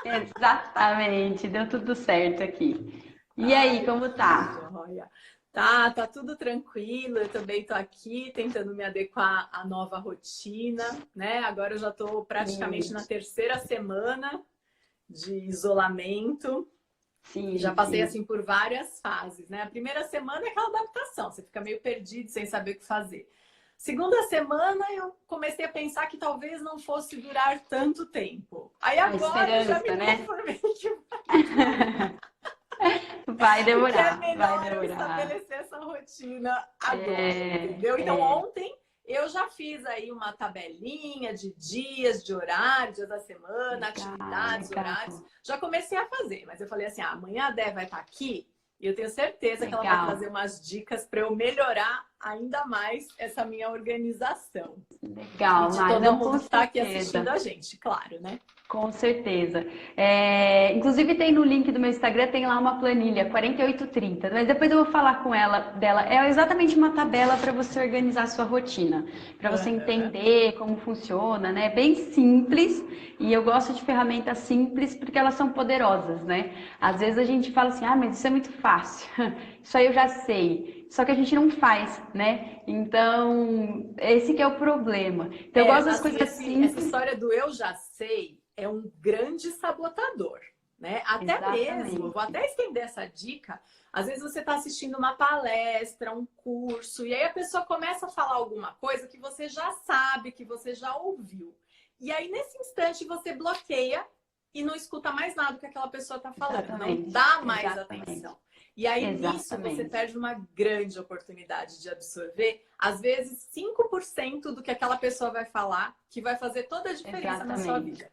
Exatamente, deu tudo certo aqui. E aí, Ai, como que tá? joia. Tá tudo tranquilo. Eu também tô aqui tentando me adequar à nova rotina, né? Agora eu já tô praticamente na Sim, terceira semana de isolamento e já sim, passei sim. assim por várias fases, né? A primeira semana é aquela adaptação, você fica meio perdido sem saber o que fazer. Segunda semana eu comecei a pensar que talvez não fosse durar tanto tempo. Aí A agora eu já me esperança, né? conformei que vai durar. Vai E que é demorar, vai melhor eu demorar. estabelecer essa rotina agora, É, entendeu? Então, é, ontem eu já fiz aí uma tabelinha de dias, de horários, dias da semana, legal, atividades, horários. legal, Já comecei a fazer, mas eu falei assim: ah, amanhã a Dé vai estar aqui e eu tenho certeza que ela vai trazer legal. umas dicas para eu melhorar ainda mais essa minha organização. E Legal, de Mari. todo Não, com mundo que está aqui assistindo certeza. a gente, claro, né? Com certeza. É, inclusive tem no link do meu Instagram, tem lá uma planilha, 4830. Mas depois eu vou falar com ela dela. É exatamente uma tabela para você organizar a sua rotina, para você Uhum. entender como funciona, né? Bem simples. E eu gosto de ferramentas simples porque elas são poderosas, né? Às vezes a gente fala assim, ah, mas isso é muito fácil. Isso aí eu já sei. Só que a gente não faz, né? Então, esse que é o problema. Então, eu É, gosto das assim, coisas essa simples. história do eu já sei é um grande sabotador, né? Até mesmo, eu vou Exatamente. até estender essa dica. Às vezes você está assistindo uma palestra, um curso, e aí a pessoa começa a falar alguma coisa que você já sabe, que você já ouviu. E aí, nesse instante, você bloqueia e não escuta mais nada que aquela pessoa está falando, não Exatamente. dá mais Exatamente. atenção. E aí, nisso, você Exatamente. perde uma grande oportunidade de absorver, às vezes, 5% do que aquela pessoa vai falar, que vai fazer toda a diferença na sua Exatamente. vida.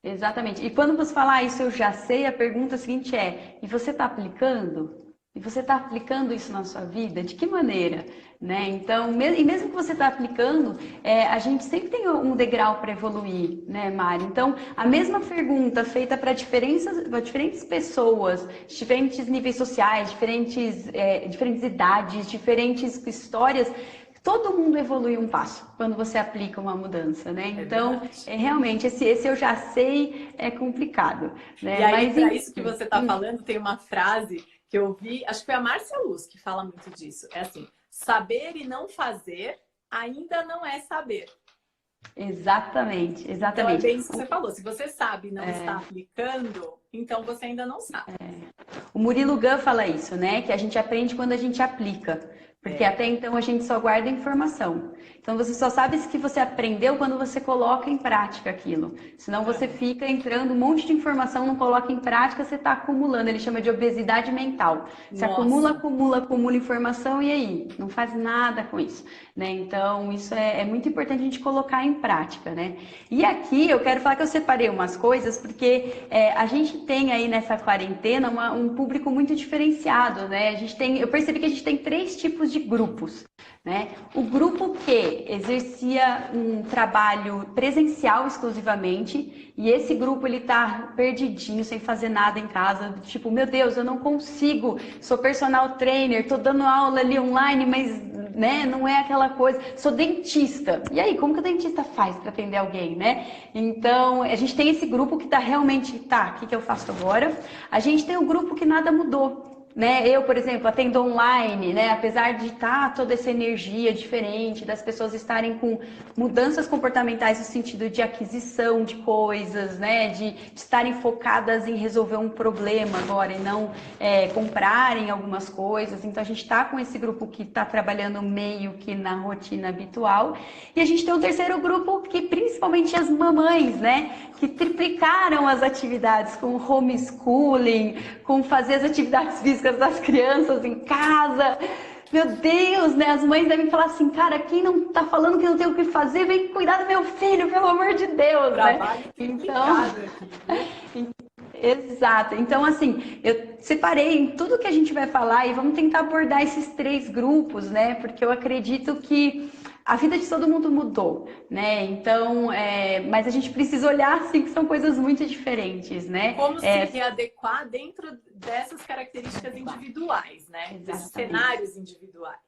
Exatamente. E quando você fala isso, eu já sei, a pergunta seguinte é: e você está aplicando? E você está aplicando isso na sua vida? De que maneira? Né? Então, e mesmo que você está aplicando, a gente sempre tem um degrau para evoluir, né, Mari? Então, a mesma pergunta feita para diferentes pessoas, diferentes níveis sociais, diferentes idades, diferentes histórias, todo mundo evolui um passo quando você aplica uma mudança, né? É Então, verdade. realmente, esse eu já sei é complicado, E né? aí, Mas, para isso que enfim, você está falando, tem uma frase que eu vi, acho que foi a Márcia Luz que fala muito disso. É assim: saber e não fazer ainda não é saber. exatamente, Então, é exatamente. bem isso que você falou. Se você sabe e não está aplicando, então você ainda não sabe. O Murilo Gun fala isso, né? Que a gente aprende quando a gente aplica. Porque É, até então a gente só guarda informação. Então você só sabe se que você aprendeu quando você coloca em prática aquilo. Senão você uhum. fica entrando um monte de informação, não coloca em prática, você está acumulando. Ele chama de obesidade mental. Você acumula, Nossa, acumula, acumula informação e aí? Não faz nada com isso. Né? Então isso é muito importante a gente colocar em prática. Né? E aqui eu quero falar que eu separei umas coisas, porque a gente tem aí nessa quarentena um público muito diferenciado, né? Eu percebi que a gente tem três tipos de grupos, né? O grupo que exercia um trabalho presencial exclusivamente, e esse grupo ele tá perdidinho, sem fazer nada em casa, tipo, meu Deus, eu não consigo, sou personal trainer, tô dando aula ali online, mas né, não é aquela coisa, sou dentista. E aí, como que o dentista faz para atender alguém, né? Então, a gente tem esse grupo que tá realmente, tá, o que eu faço agora? A gente tem o grupo que nada mudou. Né? Eu, por exemplo, atendo online, né? Apesar de estar toda essa energia diferente, das pessoas estarem com mudanças comportamentais no sentido de aquisição de coisas, né? De estarem focadas em resolver um problema agora e não comprarem algumas coisas. Então a gente está com esse grupo que está trabalhando meio que na rotina habitual. E a gente tem um terceiro grupo que principalmente as mamães, né? Que triplicaram as atividades com homeschooling, com fazer as atividades físicas das crianças em casa. Meu Deus, né? As mães devem falar assim, cara, quem não tá falando que não tem o que fazer, vem cuidar do meu filho, pelo amor de Deus, né? trabalho Então, triplicado aqui, viu? exato. Então, assim, eu separei em tudo que a gente vai falar e vamos tentar abordar esses três grupos, né? Porque eu acredito que a vida de todo mundo mudou, né? Então, mas a gente precisa olhar, assim, que são coisas muito diferentes, né? Como se readequar dentro dessas características Adequar. individuais, né? Desses Exatamente. cenários individuais.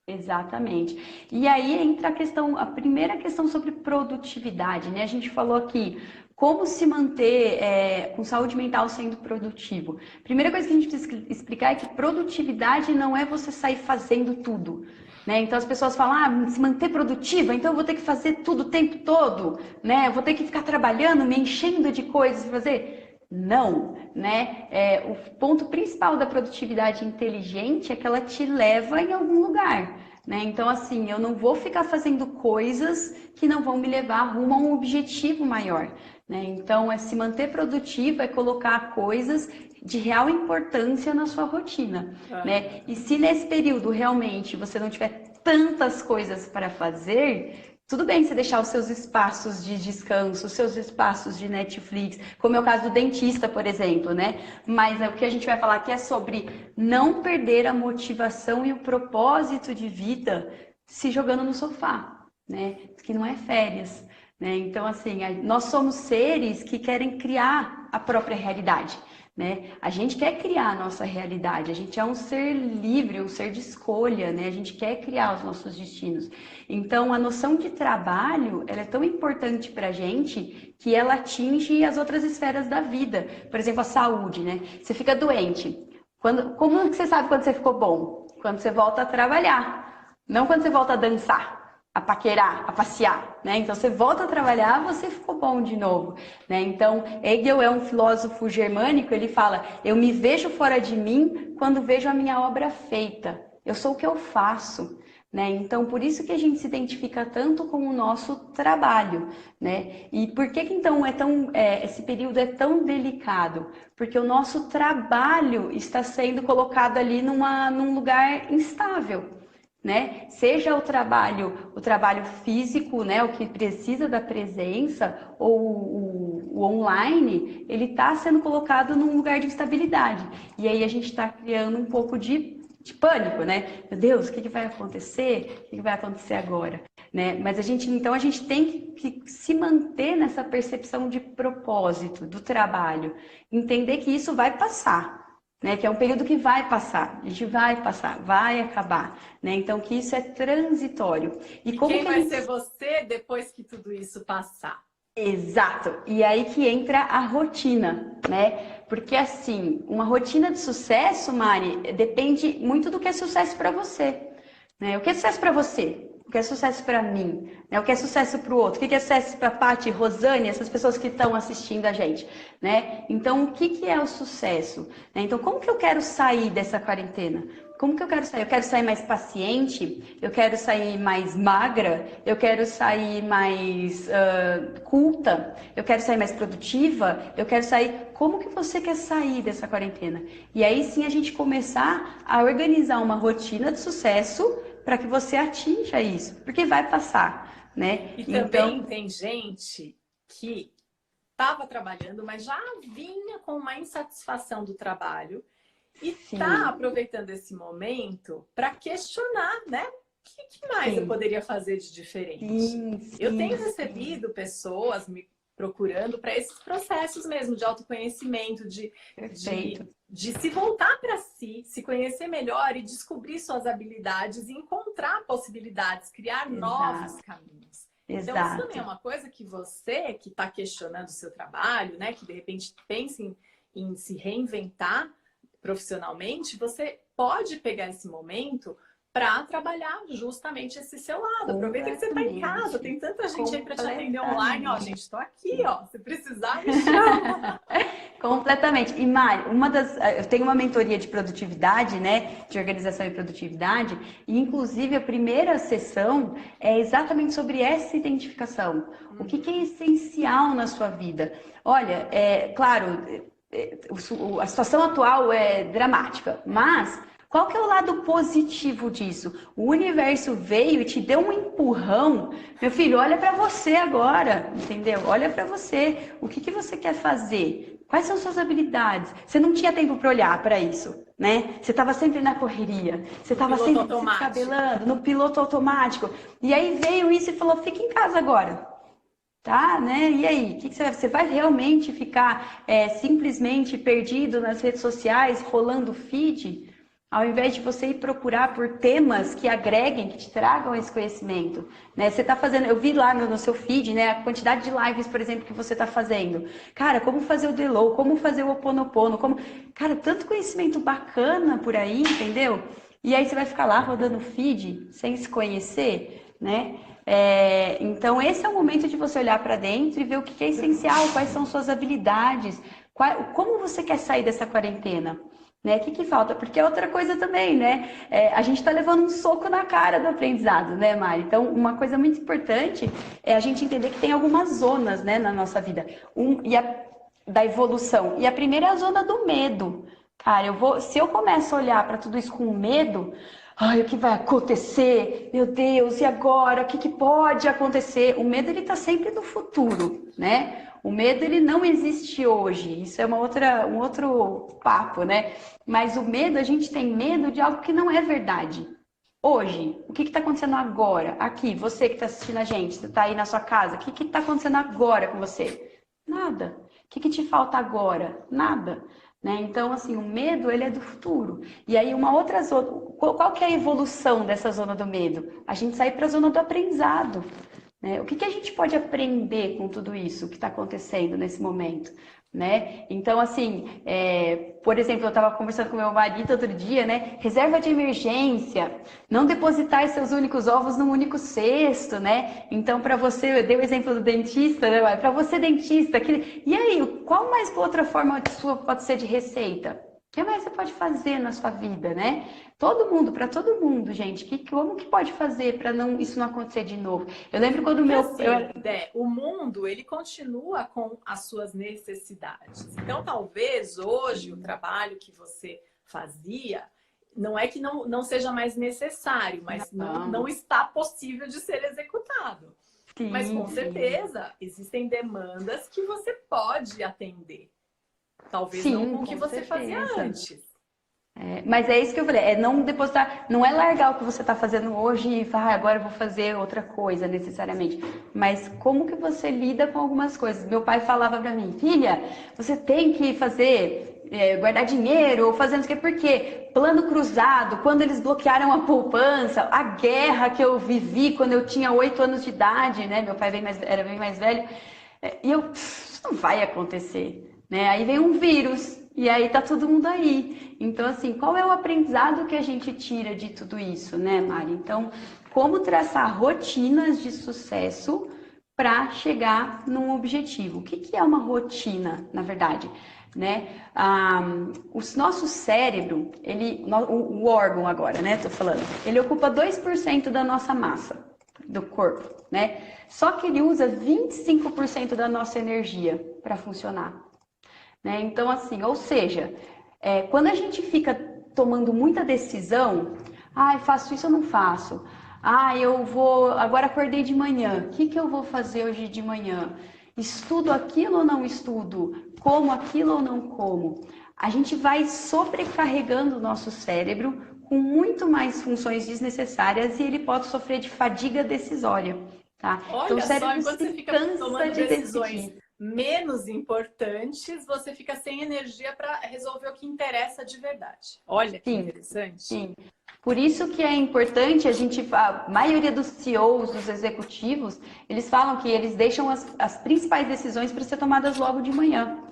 Exatamente. E aí entra a primeira questão sobre produtividade, né? A gente falou aqui Como se manter com saúde mental sendo produtivo? Primeira coisa que a gente precisa explicar é que produtividade não é você sair fazendo tudo. Né? Então as pessoas falam, se manter produtiva, então eu vou ter que fazer tudo o tempo todo, né? Eu vou ter que ficar trabalhando, me enchendo de coisas para fazer. Não, né? O ponto principal da produtividade inteligente é que ela te leva em algum lugar. Né? Então, assim, eu não vou ficar fazendo coisas que não vão me levar rumo a um objetivo maior. Né? Então, se manter produtivo é colocar coisas de real importância na sua rotina. Né? E se nesse período realmente você não tiver tantas coisas para fazer, tudo bem você deixar os seus espaços de descanso, os seus espaços de Netflix, como é o caso do dentista, por exemplo, né? Mas o que a gente vai falar aqui é sobre não perder a motivação e o propósito de vida se jogando no sofá, né? Que não é férias, né? Então, assim, nós somos seres que querem criar a própria realidade. Né? A gente quer criar a nossa realidade, a gente é um ser livre, um ser de escolha, né? A gente quer criar os nossos destinos. Então, a noção de trabalho, ela é tão importante para a gente que ela atinge as outras esferas da vida. Por exemplo, a saúde, né? Você fica doente. Como que você sabe quando você ficou bom? Quando você volta a trabalhar, não quando você volta a dançar, a paquerar, a passear, né? Então você volta a trabalhar, você ficou bom de novo, né? Então Hegel é um filósofo germânico, ele fala: eu me vejo fora de mim quando vejo a minha obra feita. Eu sou o que eu faço, né? Então por isso que a gente se identifica tanto com o nosso trabalho, né? E por que então esse período é tão delicado? Porque o nosso trabalho está sendo colocado ali num lugar instável. Né? Seja o trabalho físico, né? O que precisa da presença, ou o online, ele está sendo colocado num lugar de instabilidade. E aí a gente está criando um pouco de pânico, né? Meu Deus, o que vai acontecer? O que vai acontecer agora? Né? Mas a gente tem que se manter nessa percepção de propósito do trabalho, entender que isso vai passar. Né, que é um período que vai passar, a gente vai passar, vai acabar, né? Então que isso é transitório. E como quem vai ser você depois que tudo isso passar? Exato. E aí que entra a rotina, né? Porque assim, uma rotina de sucesso, Mari, depende muito do que é sucesso para você, né? O que é sucesso para você? O que é sucesso para mim? Né? O que é sucesso para o outro? O que é sucesso para a Paty, Rosane, essas pessoas que estão assistindo a gente? Né? Então, o que é o sucesso? Né? Então, como que eu quero sair dessa quarentena? Como que eu quero sair? Eu quero sair mais paciente? Eu quero sair mais magra? Eu quero sair mais culta? Eu quero sair mais produtiva? Eu quero sair... Como que você quer sair dessa quarentena? E aí sim a gente começar a organizar uma rotina de sucesso para que você atinja isso, porque vai passar, né? E também tem gente que estava trabalhando, mas já vinha com uma insatisfação do trabalho e está aproveitando esse momento para questionar, né? O que mais eu poderia fazer de diferente? Eu tenho recebido pessoas me procurando para esses processos mesmo de autoconhecimento, de se voltar para si, se conhecer melhor e descobrir suas habilidades e encontrar possibilidades, criar novos caminhos. Então, isso também é uma coisa que você que está questionando o seu trabalho, né, que de repente pensa em se reinventar profissionalmente, você pode pegar esse momento para trabalhar justamente esse seu lado. Aproveita que você está em casa, tem tanta gente aí para te atender online. Ó, gente, estou aqui, ó. Se precisar, me chama. Completamente. E Mari, eu tenho uma mentoria de produtividade, né? De organização e produtividade, e inclusive a primeira sessão é exatamente sobre essa identificação. O que é essencial na sua vida? Olha, claro, a situação atual é dramática, mas qual que é o lado positivo disso? O universo veio e te deu um empurrão. Meu filho, olha para você agora, entendeu? Olha para você. O que você quer fazer? Quais são suas habilidades? Você não tinha tempo para olhar para isso, né? Você estava sempre na correria. Você estava sempre se descabelando, no piloto automático. E aí veio isso e falou, fica em casa agora. Tá, né? E aí, o que você vai realmente ficar simplesmente perdido nas redes sociais, rolando feed? Ao invés de você ir procurar por temas que agreguem, que te tragam esse conhecimento, né? Você está fazendo, eu vi lá no seu feed, né, a quantidade de lives, por exemplo, que você está fazendo. Cara, como fazer o Delow, como fazer o Ho Oponopono, cara, tanto conhecimento bacana por aí, entendeu? E aí você vai ficar lá rodando o feed sem se conhecer, né? Então esse é o momento de você olhar para dentro e ver o que é essencial, quais são suas habilidades, como você quer sair dessa quarentena. Né? O que falta? Porque é outra coisa também, né? A gente está levando um soco na cara do aprendizado, né, Mari? Então, uma coisa muito importante é a gente entender que tem algumas zonas, né, na nossa vida da evolução. E a primeira é a zona do medo. Cara, se eu começo a olhar para tudo isso com medo, ai, o que vai acontecer? Meu Deus, e agora? O que pode acontecer? O medo, ele está sempre no futuro, né? O medo, ele não existe hoje. Isso é um outro papo, né? Mas o medo, a gente tem medo de algo que não é verdade. Hoje, o que está acontecendo agora? Aqui, você que está assistindo a gente, você está aí na sua casa, o que está acontecendo agora com você? Nada. O que te falta agora? Nada. Né? Então, assim, o medo, ele é do futuro. E aí, uma outra zona... Qual que é a evolução dessa zona do medo? A gente sair para a zona do aprendizado. Né? O que a gente pode aprender com tudo isso que está acontecendo nesse momento? Né? Então, assim, por exemplo, eu estava conversando com meu marido outro dia, né? Reserva de emergência, não depositar seus únicos ovos num único cesto, né? Então, para você, eu dei o exemplo do dentista, né? Para você, dentista, e aí, qual mais outra forma sua pode ser de receita? O que mais você pode fazer na sua vida, né? Para todo mundo, gente. Como que pode fazer para isso não acontecer de novo? Eu lembro quando o mundo, ele continua com as suas necessidades. Então, talvez hoje o trabalho que você fazia não é que não seja mais necessário, mas não está possível de ser executado. Sim, mas com certeza existem demandas que você pode atender. Talvez não com o que você fazia antes. Mas é isso que eu falei, não depositar, não é largar o que você está fazendo hoje e falar, agora eu vou fazer outra coisa necessariamente. Mas como que você lida com algumas coisas? Meu pai falava para mim, filha, você tem que fazer, guardar dinheiro ou fazer não sei o quê, porque plano cruzado, quando eles bloquearam a poupança, a guerra que eu vivi quando eu tinha 8 anos de idade, né? Meu pai era bem mais velho, isso não vai acontecer. Né? Aí vem um vírus e aí tá todo mundo aí. Então, assim, qual é o aprendizado que a gente tira de tudo isso, né, Mari? Então, como traçar rotinas de sucesso para chegar num objetivo? O que é uma rotina, na verdade? Né? O nosso cérebro, o órgão agora, né? Tô falando, ele ocupa 2% da nossa massa do corpo, né? Só que ele usa 25% da nossa energia para funcionar. Né? Então, assim, ou seja, quando a gente fica tomando muita decisão, faço isso ou não faço? Agora acordei de manhã, o que eu vou fazer hoje de manhã? Estudo aquilo ou não estudo? Como aquilo ou não como? A gente vai sobrecarregando o nosso cérebro com muito mais funções desnecessárias e ele pode sofrer de fadiga decisória. Tá? Olha então, o cérebro enquanto você fica tomando decisões menos importantes, você fica sem energia para resolver o que interessa de verdade. Olha que interessante. Sim. Por isso que é importante a maioria dos CEOs, dos executivos, eles falam que eles deixam as principais decisões para ser tomadas logo de manhã,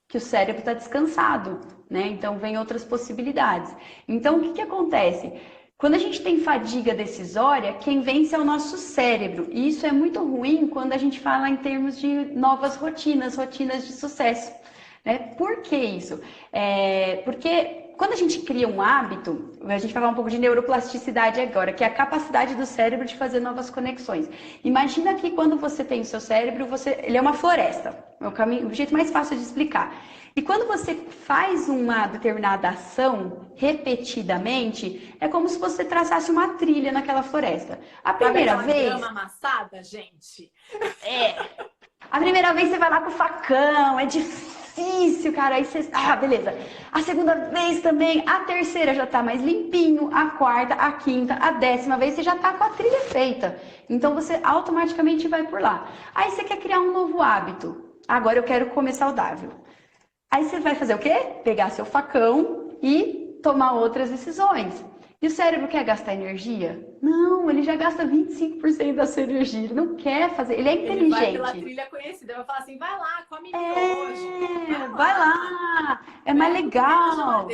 que o cérebro está descansado, né? Então vem outras possibilidades. Então o que acontece? Quando a gente tem fadiga decisória, quem vence é o nosso cérebro. E isso é muito ruim quando a gente fala em termos de novas rotinas de sucesso. Né? Por que isso? Porque quando a gente cria um hábito, a gente vai falar um pouco de neuroplasticidade agora, que é a capacidade do cérebro de fazer novas conexões. Imagina que quando você tem o seu cérebro, ele é uma floresta. É o jeito mais fácil de explicar. E quando você faz uma determinada ação repetidamente, é como se você traçasse uma trilha naquela floresta. A primeira vez... grama amassada, gente? A primeira vez você vai lá com o facão, é difícil, cara. Aí você... beleza. A segunda vez também, a terceira já tá mais limpinho, a quarta, a quinta, a 10ª vez você já tá com a trilha feita. Então você automaticamente vai por lá. Aí você quer criar um novo hábito. Agora eu quero comer saudável. Aí você vai fazer o quê? Pegar seu facão e tomar outras decisões. E o cérebro quer gastar energia? Não, ele já gasta 25% da sua energia. Ele não quer fazer, ele é inteligente. Ele vai pela trilha conhecida, vai falar assim, vai lá, come hoje. Vai lá, é mais legal.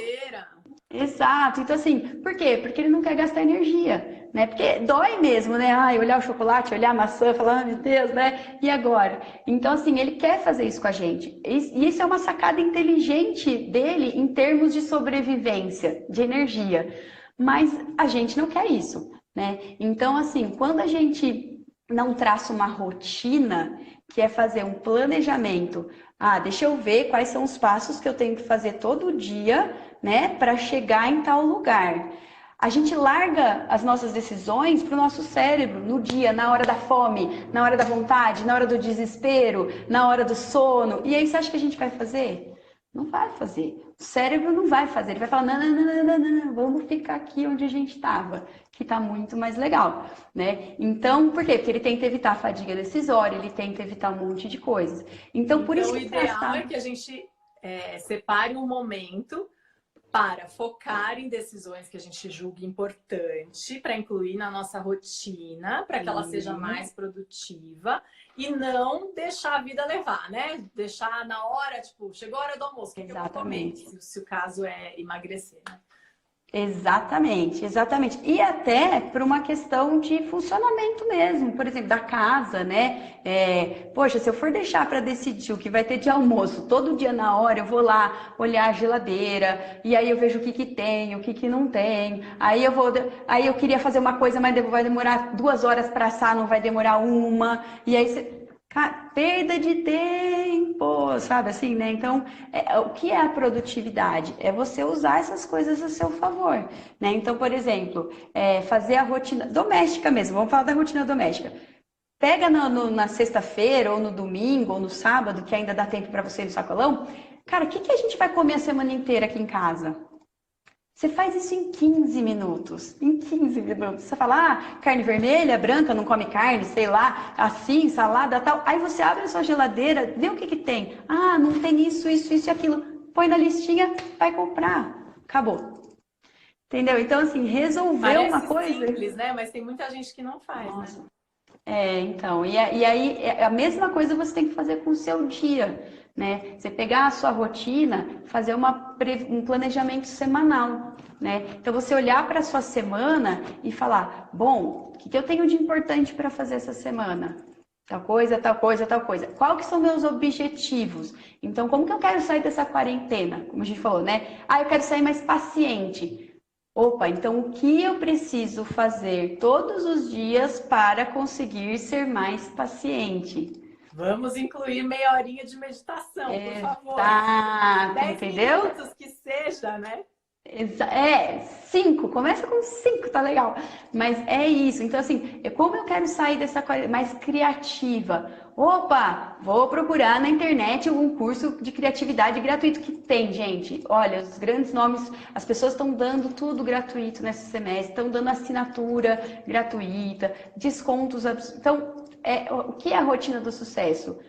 Exato. Então, assim, por quê? Porque ele não quer gastar energia, né? Porque dói mesmo, né? Ai, olhar o chocolate, olhar a maçã, falar, meu Deus, né? E agora? Então, assim, ele quer fazer isso com a gente. E isso é uma sacada inteligente dele em termos de sobrevivência, de energia. Mas a gente não quer isso, né? Então, assim, quando a gente não traça uma rotina, que é fazer um planejamento, deixa eu ver quais são os passos que eu tenho que fazer todo dia, né, para chegar em tal lugar. A gente larga as nossas decisões para o nosso cérebro no dia, na hora da fome, na hora da vontade, na hora do desespero, na hora do sono. E aí você acha que a gente vai fazer? Não vai fazer. O cérebro não vai fazer. Ele vai falar, não, vamos ficar aqui onde a gente estava, que está muito mais legal, né? Então, por quê? Porque ele tenta evitar a fadiga decisória, ele tenta evitar um monte de coisas. Então, por isso o que ideal é que a gente separe um momento para focar em decisões que a gente julga importante, para incluir na nossa rotina, para que ela seja mais produtiva e não deixar a vida levar, né? Deixar na hora, tipo, chegou a hora do almoço, o que eu vou comer? Se o caso é emagrecer, né? Exatamente, exatamente. E até por uma questão de funcionamento mesmo, por exemplo, da casa, né? Poxa, se eu for deixar para decidir o que vai ter de almoço todo dia na hora, eu vou lá olhar a geladeira e aí eu vejo o que que tem, o que que não tem. Aí eu queria fazer uma coisa, mas vai demorar 2 horas para assar, não vai demorar uma. E aí você perda de tempo, sabe assim, né? Então, o que é a produtividade? É você usar essas coisas a seu favor, né? Então, por exemplo, fazer a rotina doméstica mesmo, vamos falar da rotina doméstica. Pega na sexta-feira, ou no domingo, ou no sábado, que ainda dá tempo para você ir no sacolão. Cara, o que a gente vai comer a semana inteira aqui em casa? Você faz isso em 15 minutos. Em 15 minutos. Você fala, carne vermelha, branca, não come carne, sei lá, assim, salada, tal. Aí você abre a sua geladeira, vê o que que tem. Não tem isso e aquilo. Põe na listinha, vai comprar. Acabou. Entendeu? Então, assim, resolver uma coisa... simples, né? Mas tem muita gente que não faz, Nossa. né? Então, e aí a mesma coisa você tem que fazer com o seu dia, né? Você pegar a sua rotina, fazer um planejamento semanal, né? Então você olhar para a sua semana e falar, bom, o que eu tenho de importante para fazer essa semana? Tal coisa, tal coisa, tal coisa. Qual que são meus objetivos? Então, como que eu quero sair dessa quarentena? Como a gente falou, né? Eu quero sair mais paciente. Opa, então o que eu preciso fazer todos os dias para conseguir ser mais paciente? Vamos incluir meia horinha de meditação, por favor. Exato, 10 entendeu? minutos que seja, né? 5, começa com 5, tá legal. Mas é isso, então assim, como eu quero sair dessa coisa mais criativa? Opa, vou procurar na internet algum curso de criatividade gratuito que tem, gente. Olha, os grandes nomes, as pessoas estão dando tudo gratuito nesse semestre, estão dando assinatura gratuita, descontos. Então, o que é a rotina do sucesso?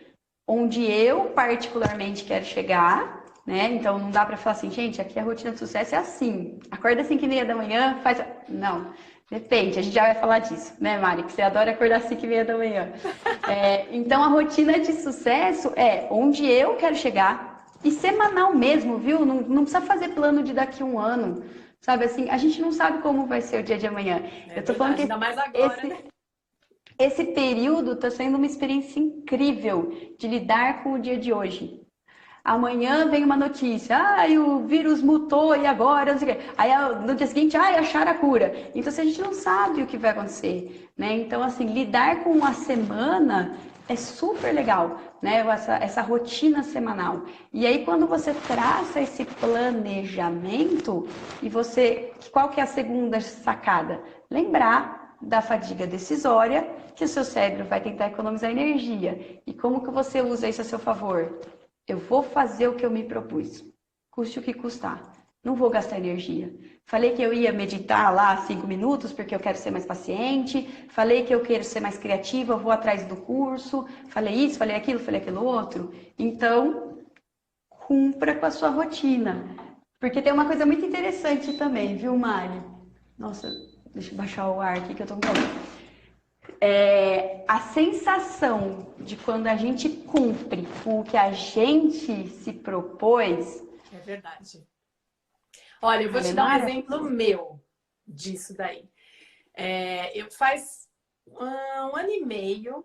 Onde eu particularmente quero chegar, né? Então não dá para falar assim, gente, aqui a rotina do sucesso é assim. Acorda às 5h30 da manhã, faz. Não, depende, a gente já vai falar disso, né, Mari? Que você adora acordar às 5h30 da manhã. Então a rotina de sucesso é onde eu quero chegar e semanal mesmo, viu? Não precisa fazer plano de daqui a um ano. Sabe assim, a gente não sabe como vai ser o dia de amanhã. Eu tô falando que ainda mais agora, né? Esse período está sendo uma experiência incrível de lidar com o dia de hoje. Amanhã vem uma notícia, o vírus mutou e agora, não sei o quê. Aí no dia seguinte, acharam a cura. Então, assim, a gente não sabe o que vai acontecer, né? Então, assim, lidar com uma semana é super legal, né? Essa rotina semanal. E aí, quando você traça esse planejamento, qual que é a segunda sacada? Lembrar da fadiga decisória, que o seu cérebro vai tentar economizar energia. E como que você usa isso a seu favor? Eu vou fazer o que eu me propus, custe o que custar. Não vou gastar energia. Falei que eu ia meditar lá 5 minutos porque eu quero ser mais paciente. Falei que eu quero ser mais criativa, eu vou atrás do curso. Falei isso, falei aquilo outro. Então, cumpra com a sua rotina. Porque tem uma coisa muito interessante também, viu, Mari? Nossa, deixa eu baixar o ar aqui que eu tô com calor. A sensação de quando a gente cumpre com o que a gente se propôs. É verdade. Olha, eu vou te dar um exemplo meu disso daí. Eu faz um ano e meio,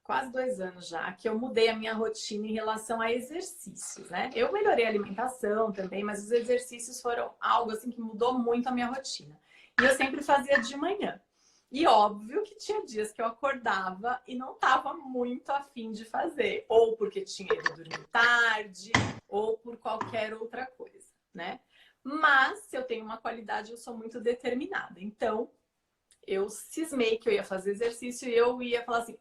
quase 2 anos já, que eu mudei a minha rotina em relação a exercícios, né? Eu melhorei a alimentação também, mas os exercícios foram algo assim que mudou muito a minha rotina. E eu sempre fazia de manhã. E óbvio que tinha dias que eu acordava e não estava muito afim de fazer. Ou porque tinha ido dormir tarde, ou por qualquer outra coisa, né? Mas se eu tenho uma qualidade, eu sou muito determinada. Então, eu cismei que eu ia fazer exercício e eu ia falar assim,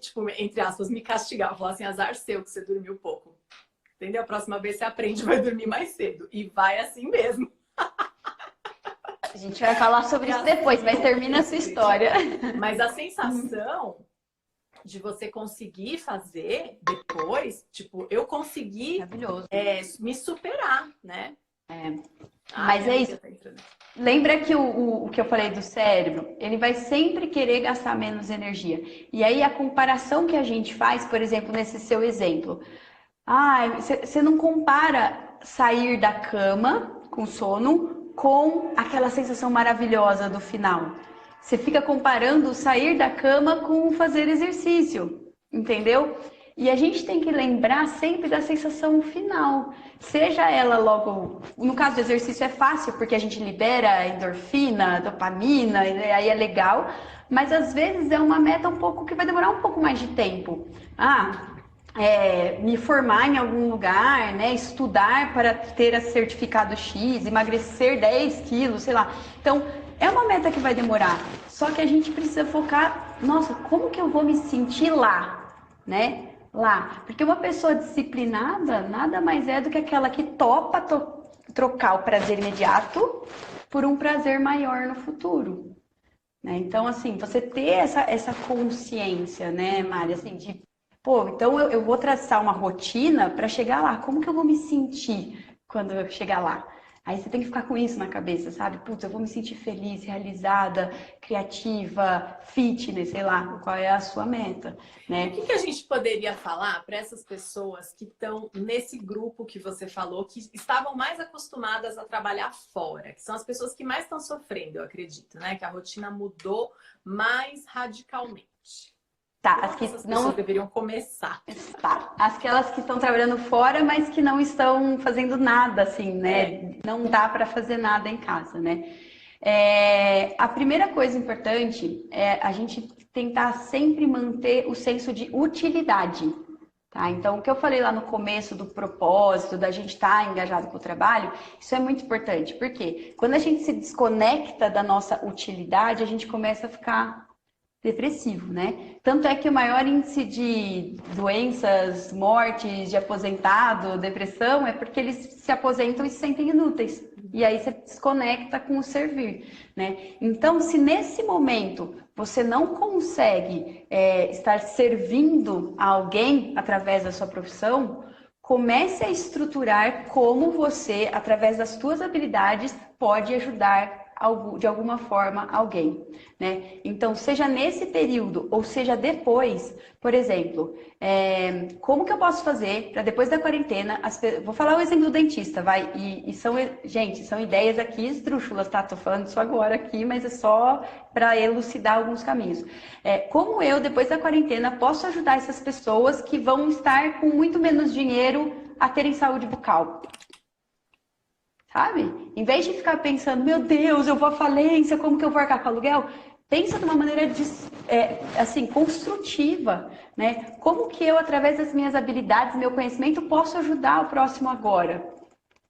tipo, entre aspas, me castigava. Falar assim, azar seu que você dormiu pouco. Entendeu? A próxima vez você aprende, vai dormir mais cedo. E vai assim mesmo. A gente vai falar sobre isso depois, mas termina a sua história. Mas a sensação de você conseguir fazer depois, tipo, eu consegui me superar, né? Mas é isso. Lembra que o que eu falei do cérebro, ele vai sempre querer gastar menos energia. E aí a comparação que a gente faz, por exemplo, nesse seu exemplo, você não compara sair da cama com sono com aquela sensação maravilhosa do final. Você fica comparando sair da cama com fazer exercício, entendeu? E a gente tem que lembrar sempre da sensação final. Seja ela logo... No caso do exercício é fácil, porque a gente libera endorfina, dopamina, e aí é legal. Mas às vezes é uma meta um pouco que vai demorar um pouco mais de tempo. Me formar em algum lugar, né? Estudar para ter a certificado X, emagrecer 10 quilos, sei lá. Então, é uma meta que vai demorar. Só que a gente precisa focar, nossa, como que eu vou me sentir lá, né? Lá. Porque uma pessoa disciplinada nada mais é do que aquela que topa trocar o prazer imediato por um prazer maior no futuro. Né? Então, assim, você ter essa consciência, né, Mari, assim, de então eu vou traçar uma rotina para chegar lá. Como que eu vou me sentir quando eu chegar lá? Aí você tem que ficar com isso na cabeça, sabe? Putz, eu vou me sentir feliz, realizada, criativa, fitness, sei lá, qual é a sua meta, né? E o que a gente poderia falar para essas pessoas que estão nesse grupo que você falou, que estavam mais acostumadas a trabalhar fora, que são as pessoas que mais estão sofrendo, eu acredito, né? Que a rotina mudou mais radicalmente. As que essas pessoas deveriam começar. Aquelas que estão trabalhando fora, mas que não estão fazendo nada, assim, né? Não dá para fazer nada em casa, né? A primeira coisa importante é a gente tentar sempre manter o senso de utilidade, tá? Então, o que eu falei lá no começo do propósito, da gente estar engajado com o trabalho, isso é muito importante, porque quando a gente se desconecta da nossa utilidade, a gente começa a ficar depressivo, né? Tanto é que o maior índice de doenças, mortes de aposentado, depressão, é porque eles se aposentam e se sentem inúteis. E aí você desconecta com o servir, né? Então, se nesse momento você não consegue estar servindo a alguém através da sua profissão, comece a estruturar como você, através das suas habilidades, pode ajudar de alguma forma alguém, né? Então, seja nesse período ou seja depois, por exemplo, como que eu posso fazer para depois da quarentena, vou falar o exemplo do dentista, vai? Gente, são ideias aqui esdrúxulas, tá? Tô falando isso agora aqui, mas é só para elucidar alguns caminhos. Como eu, depois da quarentena, posso ajudar essas pessoas que vão estar com muito menos dinheiro a terem saúde bucal? Sabe? Em vez de ficar pensando, meu Deus, eu vou à falência, como que eu vou arcar com aluguel? Pensa de uma maneira construtiva, né? Como que eu, através das minhas habilidades, meu conhecimento, posso ajudar o próximo agora?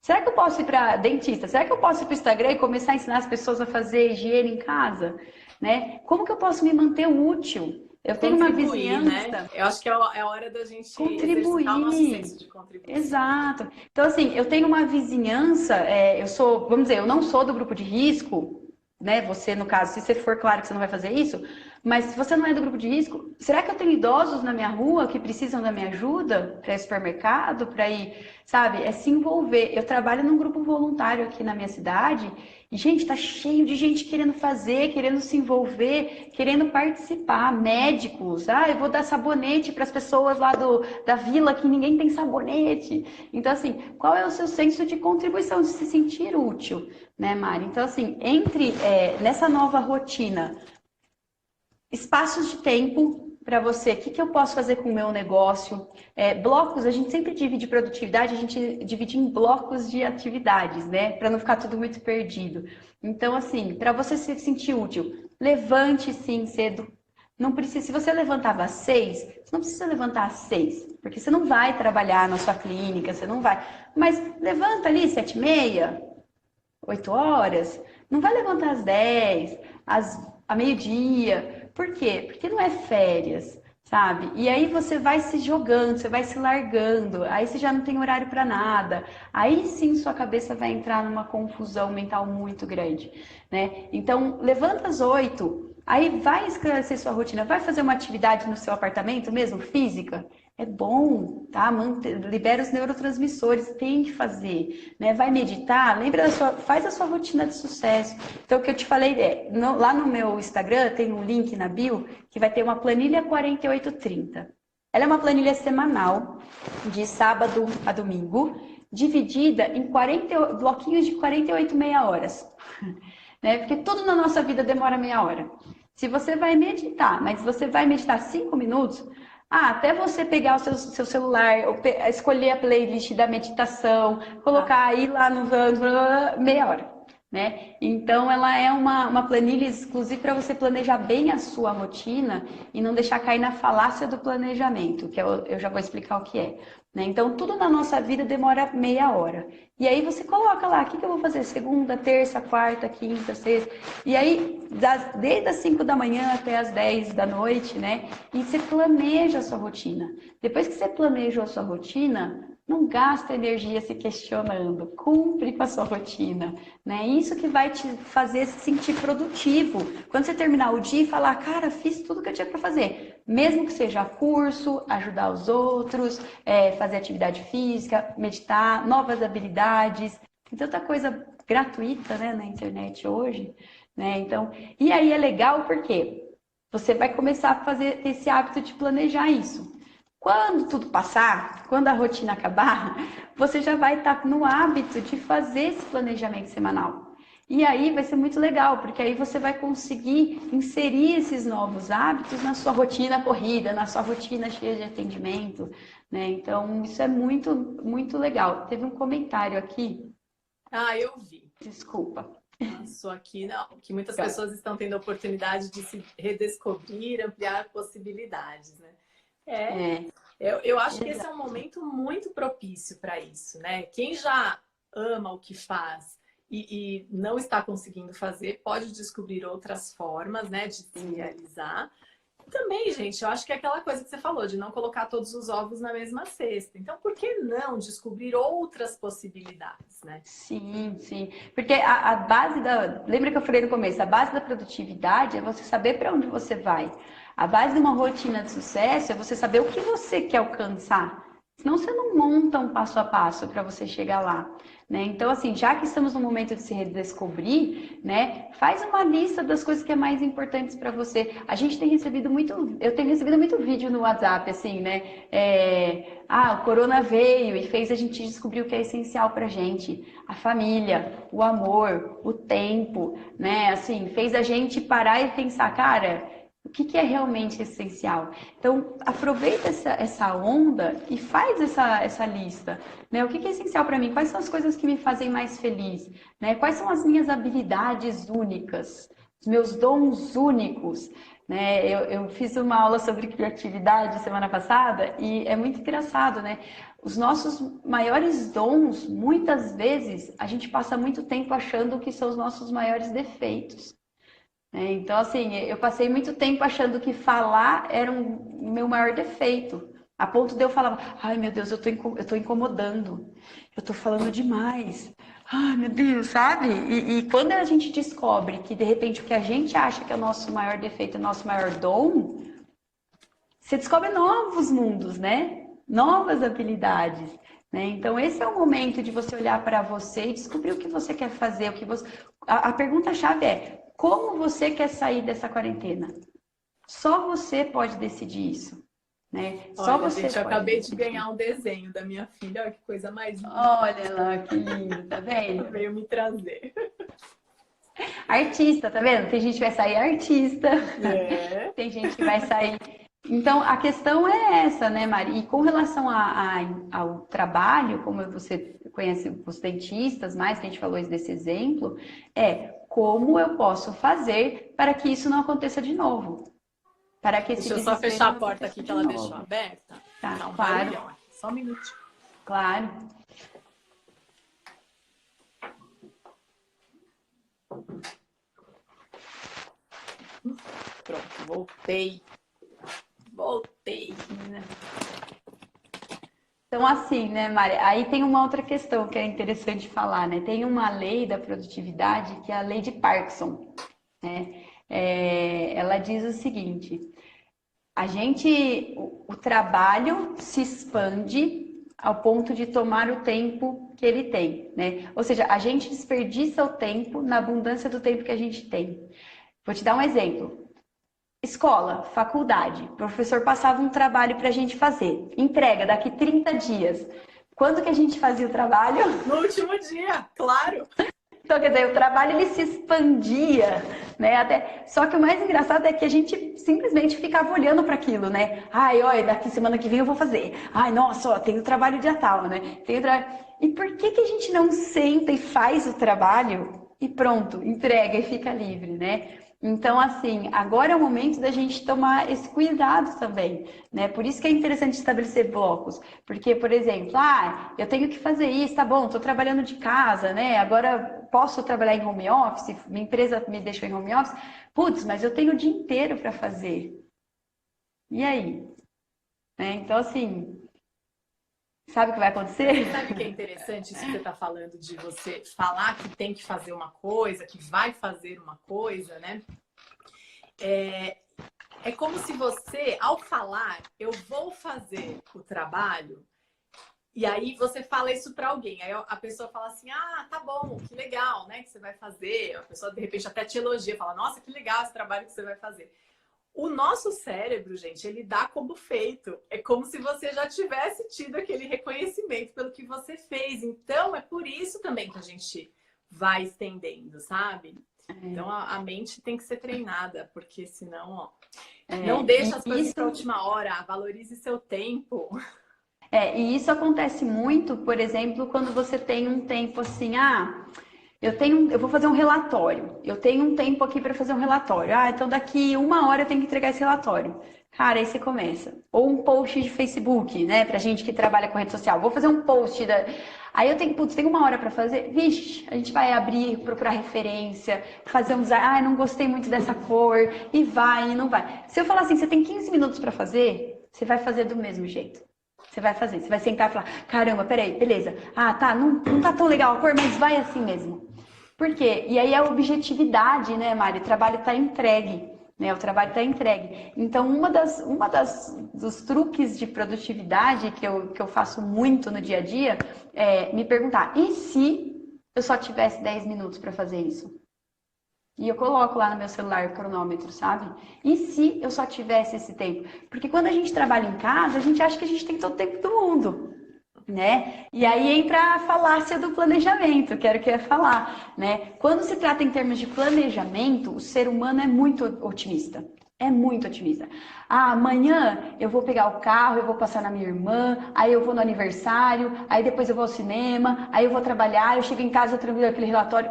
Será que eu posso ir para dentista? Será que eu posso ir para o Instagram e começar a ensinar as pessoas a fazer higiene em casa? Né? Como que eu posso me manter útil? Eu tenho uma vizinhança. Né? Eu acho que é a hora da gente exercitar o nosso senso de contribuição. Exato. Então, assim, eu tenho uma vizinhança, vamos dizer, eu não sou do grupo de risco, né? Você, no caso, se você for, claro que você não vai fazer isso, mas se você não é do grupo de risco, será que eu tenho idosos na minha rua que precisam da minha ajuda para ir ao supermercado, para ir, sabe? É se envolver. Eu trabalho num grupo voluntário aqui na minha cidade e, gente, tá cheio de gente querendo fazer, querendo se envolver, querendo participar. Médicos, eu vou dar sabonete para as pessoas lá da vila que ninguém tem sabonete. Então, assim, qual é o seu senso de contribuição, de se sentir útil, né, Mari? Então, assim, nessa nova rotina, espaços de tempo para você, o que eu posso fazer com o meu negócio? Blocos, a gente sempre divide produtividade, a gente divide em blocos de atividades, né? Para não ficar tudo muito perdido. Então, assim, para você se sentir útil, levante sim cedo. Não precisa, se você levantava às 6, você não precisa levantar às 6, porque você não vai trabalhar na sua clínica, você não vai. Mas levanta ali 7h30, 8 horas, não vai levantar às 10, a meio-dia. Por quê? Porque não é férias, sabe? E aí você vai se jogando, você vai se largando, aí você já não tem horário para nada. Aí sim sua cabeça vai entrar numa confusão mental muito grande, né? Então, levanta às 8, aí vai esclarecer sua rotina, vai fazer uma atividade no seu apartamento mesmo, física. É bom, tá? Libera os neurotransmissores, tem que fazer, né? Vai meditar, faz a sua rotina de sucesso. Então, o que eu te falei lá no meu Instagram tem um link na bio que vai ter uma planilha 4830. Ela é uma planilha semanal, de sábado a domingo, dividida em bloquinhos de 48 meia horas, né? Porque tudo na nossa vida demora meia hora. Se você vai meditar, mas você vai meditar 5 minutos, até você pegar o seu celular, escolher a playlist da meditação, colocar aí lá no meia hora, né? Então, ela é uma planilha exclusiva para você planejar bem a sua rotina e não deixar cair na falácia do planejamento, que eu já vou explicar o que é. Né? Então, tudo na nossa vida demora meia hora. E aí você coloca lá, o que eu vou fazer? Segunda, terça, quarta, quinta, sexta. E aí, desde as 5 da manhã até as 10 da noite, né? E você planeja a sua rotina. Depois que você planejou a sua rotina, não gasta energia se questionando, cumpre com a sua rotina, né? Isso que vai te fazer se sentir produtivo. Quando você terminar o dia e falar, cara, fiz tudo que eu tinha para fazer, mesmo que seja curso, ajudar os outros, fazer atividade física, meditar, novas habilidades, tem tanta coisa gratuita, né, na internet hoje, né? Então, e aí é legal porque você vai começar a ter esse hábito de planejar isso. Quando tudo passar, quando a rotina acabar, você já vai estar no hábito de fazer esse planejamento semanal. E aí vai ser muito legal, porque aí você vai conseguir inserir esses novos hábitos na sua rotina corrida, na sua rotina cheia de atendimento, né? Então, isso é muito, muito legal. Teve um comentário aqui. Eu vi. Desculpa. Passou aqui, não, que muitas pessoas estão tendo a oportunidade de se redescobrir, ampliar possibilidades, né? Eu acho que esse é um momento muito propício para isso, né? Quem já ama o que faz e não está conseguindo fazer, pode descobrir outras formas, né, de se realizar. Também, gente, eu acho que é aquela coisa que você falou, de não colocar todos os ovos na mesma cesta. Então, por que não descobrir outras possibilidades, né? Sim, sim. Porque a base Lembra que eu falei no começo? A base da produtividade é você saber para onde você vai. A base de uma rotina de sucesso é você saber o que você quer alcançar. Senão você não monta um passo a passo para você chegar lá, né? Então, assim, já que estamos no momento de se redescobrir, né? Faz uma lista das coisas que é mais importantes para você. Eu tenho recebido muito vídeo no WhatsApp, assim, né? O corona veio e fez a gente descobrir o que é essencial pra gente. A família, o amor, o tempo, né? Assim, fez a gente parar e pensar, cara, o que é realmente essencial? Então, aproveita essa onda e faz essa lista. Né? O que é essencial para mim? Quais são as coisas que me fazem mais feliz? Né? Quais são as minhas habilidades únicas? Os meus dons únicos? Né? Eu fiz uma aula sobre criatividade semana passada e é muito engraçado, né? Os nossos maiores dons, muitas vezes, a gente passa muito tempo achando que são os nossos maiores defeitos. Então, assim, eu passei muito tempo achando que falar era o meu maior defeito. A ponto de eu falar, ai meu Deus, eu tô incomodando, eu tô falando demais. ai meu Deus, sabe? E quando a gente descobre que de repente o que a gente acha que é o nosso maior defeito, é o nosso maior dom, você descobre novos mundos, né? Novas habilidades, né? Então esse é o momento de você olhar para você e descobrir o que você quer fazer, o que você... A pergunta-chave é: como você quer sair dessa quarentena? Só você pode decidir isso, né? Só Olha, você gente, eu pode acabei de decidir. ganhar um desenho da minha filha. Olha que coisa mais linda. Olha lá, que lindo, tá vendo? Veio me trazer. Artista, tá vendo? Tem gente que vai sair artista, É. tem gente que vai sair. Então, a questão é essa, né, Mari? E com relação ao trabalho, como você conhece os dentistas, mais que a gente falou desse exemplo, é como eu posso fazer para que isso não aconteça de novo. Para que esse Deixa eu só desespero fechar a não porta aconteça aqui que de ela novo. deixou aberta. Tá, Tá um claro, barulhão aqui. Só um minutinho. claro. Pronto, voltei. Voltei. Então, assim, né, Mari? Aí tem uma outra questão que é interessante falar, né? Tem uma lei da produtividade que é a lei de Parkinson, né? Ela diz o seguinte: o trabalho se expande ao ponto de tomar o tempo que ele tem, né? Ou seja, a gente desperdiça o tempo na abundância do tempo que a gente tem. Vou te dar um exemplo. Escola, faculdade, o professor passava um trabalho para a gente fazer. Entrega daqui 30 dias. Quando que a gente fazia o trabalho? No último dia, claro. Então, quer dizer, o trabalho ele se expandia, né? Só que o mais engraçado é que a gente simplesmente ficava olhando para aquilo, né? Ai, olha, daqui semana que vem eu vou fazer. Ai, nossa, ó, tem o trabalho dia tal, né? E por que que a gente não senta e faz o trabalho e pronto, entrega e fica livre, né? Então, assim, agora é o momento da gente tomar esse cuidado também, né? Por isso que é interessante estabelecer blocos. Porque, por exemplo, eu tenho que fazer isso, tá bom, estou trabalhando de casa, né? Agora posso trabalhar em home office, minha empresa me deixou em home office. Putz, mas eu tenho o dia inteiro para fazer. E aí? Né? Então, assim, sabe o que vai acontecer? Sabe o que é interessante isso que você está falando de você falar que tem que fazer uma coisa, que vai fazer uma coisa, né? É como se você, ao falar, eu vou fazer o trabalho, e aí você fala isso para alguém. Aí a pessoa fala assim, tá bom, que legal, né? Que você vai fazer. A pessoa, de repente, até te elogia, fala, nossa, que legal esse trabalho que você vai fazer. O nosso cérebro, gente, ele dá como feito. É como se você já tivesse tido aquele reconhecimento pelo que você fez. Então, é por isso também que a gente vai estendendo, sabe? Então, a mente tem que ser treinada, porque senão, ó, não deixa as coisas para a última hora. Valorize seu tempo. E isso acontece muito, por exemplo, quando você tem um tempo assim, eu vou fazer um relatório. Eu tenho um tempo aqui para fazer um relatório. Então daqui 1 hora eu tenho que entregar esse relatório. Cara, aí você começa. Ou um post de Facebook, né? Pra gente que trabalha com rede social. Vou fazer um post Aí eu tenho, tem 1 hora para fazer. Vixe, a gente vai abrir, procurar referência, fazer um design. Não gostei muito dessa cor. E vai, e não vai. Se eu falar assim, você tem 15 minutos para fazer, você vai fazer do mesmo jeito. Você vai fazer, você vai sentar e falar, caramba, peraí, beleza. Tá, não tá tão legal a cor, mas vai assim mesmo. Por quê? E aí a objetividade, né, Mari? O trabalho está entregue, né? O trabalho está entregue. Então, dos truques de produtividade que eu faço muito no dia a dia é me perguntar, e se eu só tivesse 10 minutos para fazer isso? E eu coloco lá no meu celular o cronômetro, sabe? E se eu só tivesse esse tempo? Porque quando a gente trabalha em casa, a gente acha que a gente tem todo o tempo do mundo, né? E aí entra a falácia do planejamento, que era o que eu ia falar, né? Quando se trata em termos de planejamento, o ser humano é muito otimista. É muito otimista. Amanhã eu vou pegar o carro, eu vou passar na minha irmã, aí eu vou no aniversário, aí depois eu vou ao cinema, aí eu vou trabalhar, eu chego em casa, eu tranquilo aquele relatório.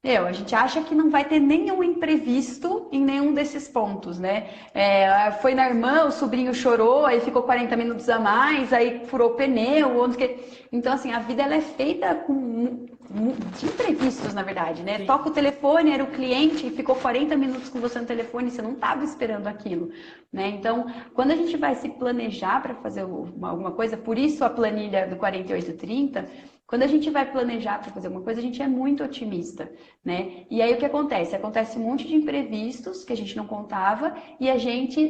A gente acha que não vai ter nenhum imprevisto em nenhum desses pontos, né? Foi na irmã, o sobrinho chorou, aí ficou 40 minutos a mais, aí furou o pneu, então assim, a vida ela é feita de imprevistos, na verdade, né? Sim. Toca o telefone, era o cliente e ficou 40 minutos com você no telefone, você não estava esperando aquilo, né? Então, quando a gente vai se planejar para fazer alguma coisa, por isso a planilha do 4830, Quando a gente vai planejar para fazer uma coisa, a gente é muito otimista, né? E aí o que acontece? Acontece um monte de imprevistos que a gente não contava e a gente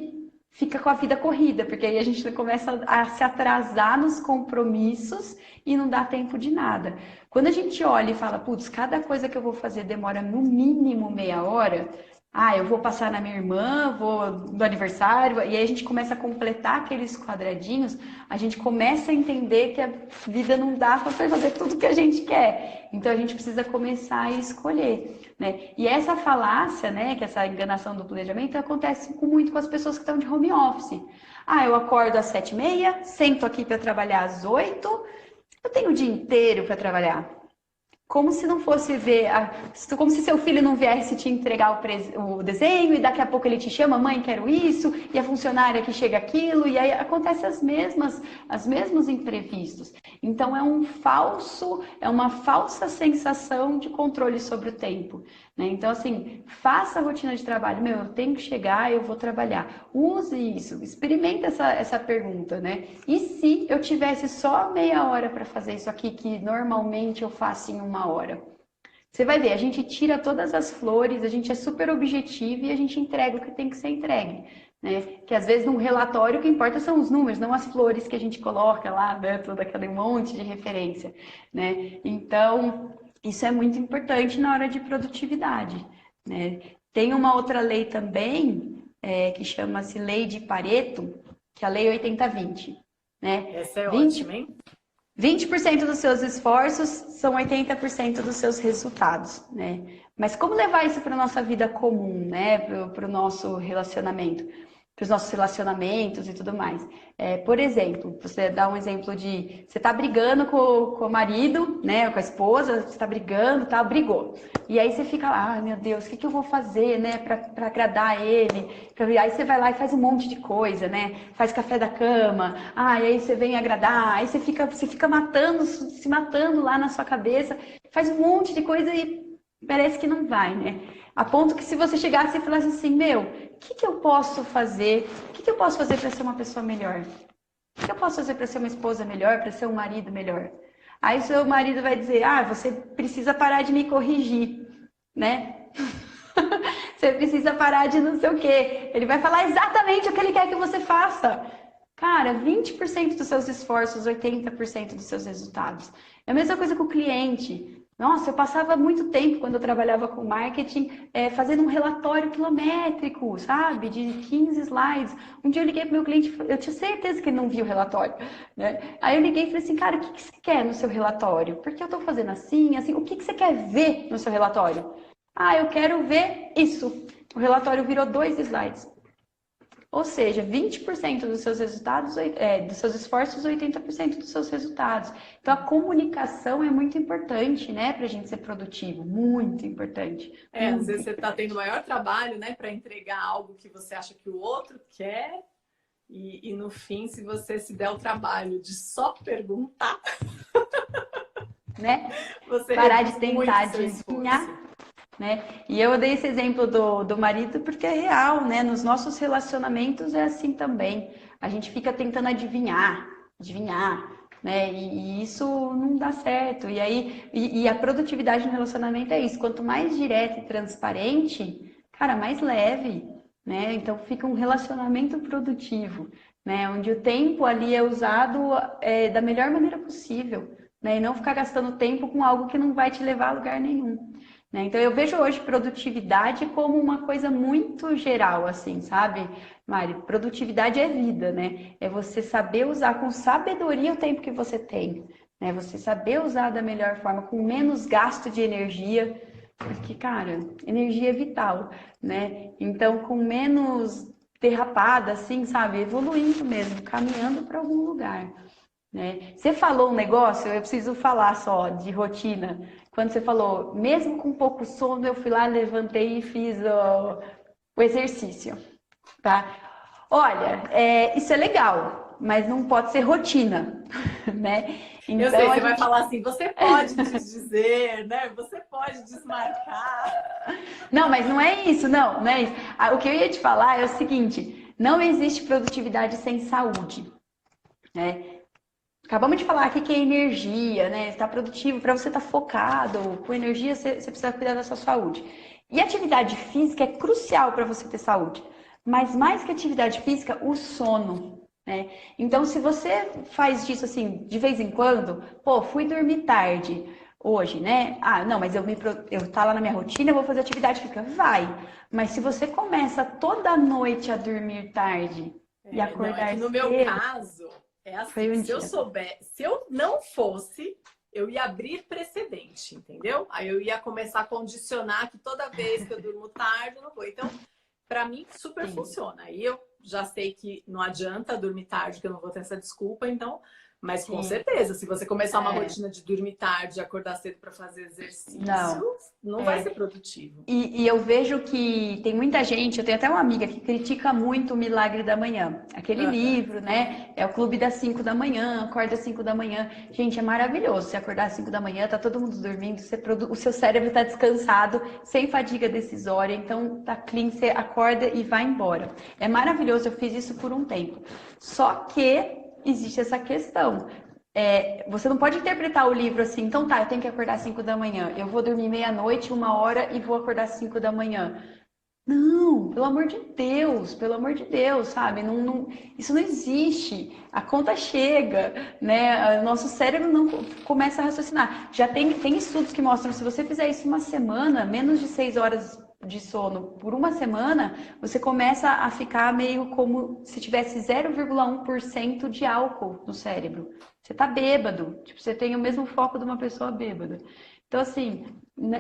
fica com a vida corrida, porque aí a gente começa a se atrasar nos compromissos e não dá tempo de nada. Quando a gente olha e fala, putz, cada coisa que eu vou fazer demora no mínimo meia hora, eu vou passar na minha irmã, vou no aniversário, e aí a gente começa a completar aqueles quadradinhos, a gente começa a entender que a vida não dá para fazer tudo que a gente quer. Então a gente precisa começar a escolher, né? E essa falácia, né, que essa enganação do planejamento acontece muito com as pessoas que estão de home office. Eu acordo às 7h30, sento aqui para trabalhar às 8h, eu tenho o dia inteiro para trabalhar. Como se não fosse ver, como se seu filho não viesse te entregar o desenho e daqui a pouco ele te chama, mãe, quero isso, e a funcionária que chega aquilo, e aí acontece os mesmos imprevistos. Então é uma falsa sensação de controle sobre o tempo, né? Então assim, faça a rotina de trabalho, eu tenho que chegar, eu vou trabalhar. Use isso, experimenta essa pergunta, né? E se eu tivesse só meia hora para fazer isso aqui, que normalmente eu faço em uma hora? Você vai ver, a gente tira todas as flores, a gente é super objetivo e a gente entrega o que tem que ser entregue, né? Que às vezes num relatório o que importa são os números, não as flores que a gente coloca lá, né? Todo aquele monte de referência, né? Então, isso é muito importante na hora de produtividade, né? Tem uma outra lei também, que chama-se Lei de Pareto, que é a Lei 80-20, né? Essa é ótima, hein? 20% dos seus esforços são 80% dos seus resultados, né? Mas como levar isso para a nossa vida comum, né? Para o nosso relacionamento, para os nossos relacionamentos e tudo mais. Por exemplo, você dá um exemplo de... Você está brigando com o marido, né? Com a esposa, você está brigando, brigou. E aí você fica lá, meu Deus, o que eu vou fazer, né? Para agradar ele. Aí você vai lá e faz um monte de coisa, né? Faz café da cama, e aí você vem agradar, aí você fica se matando lá na sua cabeça, faz um monte de coisa e parece que não vai, né? A ponto que se você chegasse e falasse assim, o que eu posso fazer? O que eu posso fazer para ser uma pessoa melhor? O que eu posso fazer para ser uma esposa melhor, para ser um marido melhor? Aí seu marido vai dizer, você precisa parar de me corrigir, né? Você precisa parar de não sei o quê. Ele vai falar exatamente o que ele quer que você faça. Cara, 20% dos seus esforços, 80% dos seus resultados. É a mesma coisa com o cliente. Nossa, eu passava muito tempo quando eu trabalhava com marketing fazendo um relatório quilométrico, sabe? De 15 slides. Um dia eu liguei para o meu cliente, eu tinha certeza que ele não viu o relatório, né? Aí eu liguei e falei assim, cara, o que você quer no seu relatório? Porque eu estou fazendo assim, o que você quer ver no seu relatório? Eu quero ver isso. O relatório virou 2 slides. Ou seja, 20% dos seus resultados, dos seus esforços, 80% dos seus resultados. Então, a comunicação é muito importante, né, para a gente ser produtivo. Muito importante. Às vezes você está tendo maior trabalho, né, para entregar algo que você acha que o outro quer. E no fim, se você se der o trabalho de só perguntar, né? Você parar de tentar adivinhar. Né? E eu dei esse exemplo do marido porque é real, né? Nos nossos relacionamentos é assim também. A gente fica tentando adivinhar, né? E isso não dá certo. E aí, a produtividade no relacionamento é isso. Quanto mais direto e transparente, cara, mais leve, né? Então fica um relacionamento produtivo, né? Onde o tempo ali é usado da melhor maneira possível, né? E não ficar gastando tempo com algo que não vai te levar a lugar nenhum. Então, eu vejo hoje produtividade como uma coisa muito geral, assim, sabe, Mari? Produtividade é vida, né? É você saber usar com sabedoria o tempo que você tem, né? Você saber usar da melhor forma, com menos gasto de energia, porque, cara, energia é vital, né? Então, com menos derrapada, assim, sabe? Evoluindo mesmo, caminhando para algum lugar, né? Você falou um negócio, eu preciso falar só de rotina. Quando você falou, mesmo com pouco sono, eu fui lá, levantei e fiz o exercício, tá? Olha, isso é legal, mas não pode ser rotina, né? Então, eu sei, você vai falar assim, você pode desdizer, né? Você pode desmarcar. Não, mas não é isso, não é isso. O que eu ia te falar é o seguinte, não existe produtividade sem saúde, né? acabamos de falar aqui que é energia, né? Estar produtivo, para você estar focado, com energia, você precisa cuidar da sua saúde. E atividade física é crucial para você ter saúde. Mas mais que atividade física, o sono, né? Então, se você faz disso assim, de vez em quando, pô, fui dormir tarde hoje, né? Ah, não, mas eu tá lá na minha rotina, eu vou fazer atividade física. Vai. Mas se você começa toda noite a dormir tarde e Não, é acordar que no meu cedo, caso, é foi assim, um se eu dia. souber, se eu não fosse, eu ia abrir precedente, entendeu? Aí eu ia começar a condicionar que toda vez que eu durmo tarde, eu não vou. Então, para mim, super Sim, funciona. Aí eu já sei que não adianta dormir tarde, que eu não vou ter essa desculpa, então. Mas com sim. certeza, se você começar uma É, rotina de dormir tarde e acordar cedo para fazer exercício, não. não vai ser É, produtivo. e eu vejo que tem muita gente, eu tenho até uma amiga que critica muito o Milagre da Manhã. Aquele Aham. livro, né? É o Clube das 5 da manhã, acorda às 5 da manhã. Gente, é maravilhoso. Se acordar às 5 da manhã, tá todo mundo dormindo, o seu cérebro tá descansado, sem fadiga decisória, então tá clean, você acorda e vai embora. É maravilhoso, eu fiz isso por um tempo. Só que existe essa questão. Você não pode interpretar o livro assim, então tá, eu tenho que acordar às 5 da manhã, eu vou dormir meia-noite, 1 hora e vou acordar às 5 da manhã. Não, pelo amor de Deus, sabe? Isso não existe. A conta chega, né? O nosso cérebro não começa a raciocinar. Já tem estudos que mostram que se você fizer isso uma semana, menos de 6 horas de sono por uma semana, você começa a ficar meio como se tivesse 0,1% de álcool no cérebro. Você tá bêbado, tipo, você tem o mesmo foco de uma pessoa bêbada. Então, assim,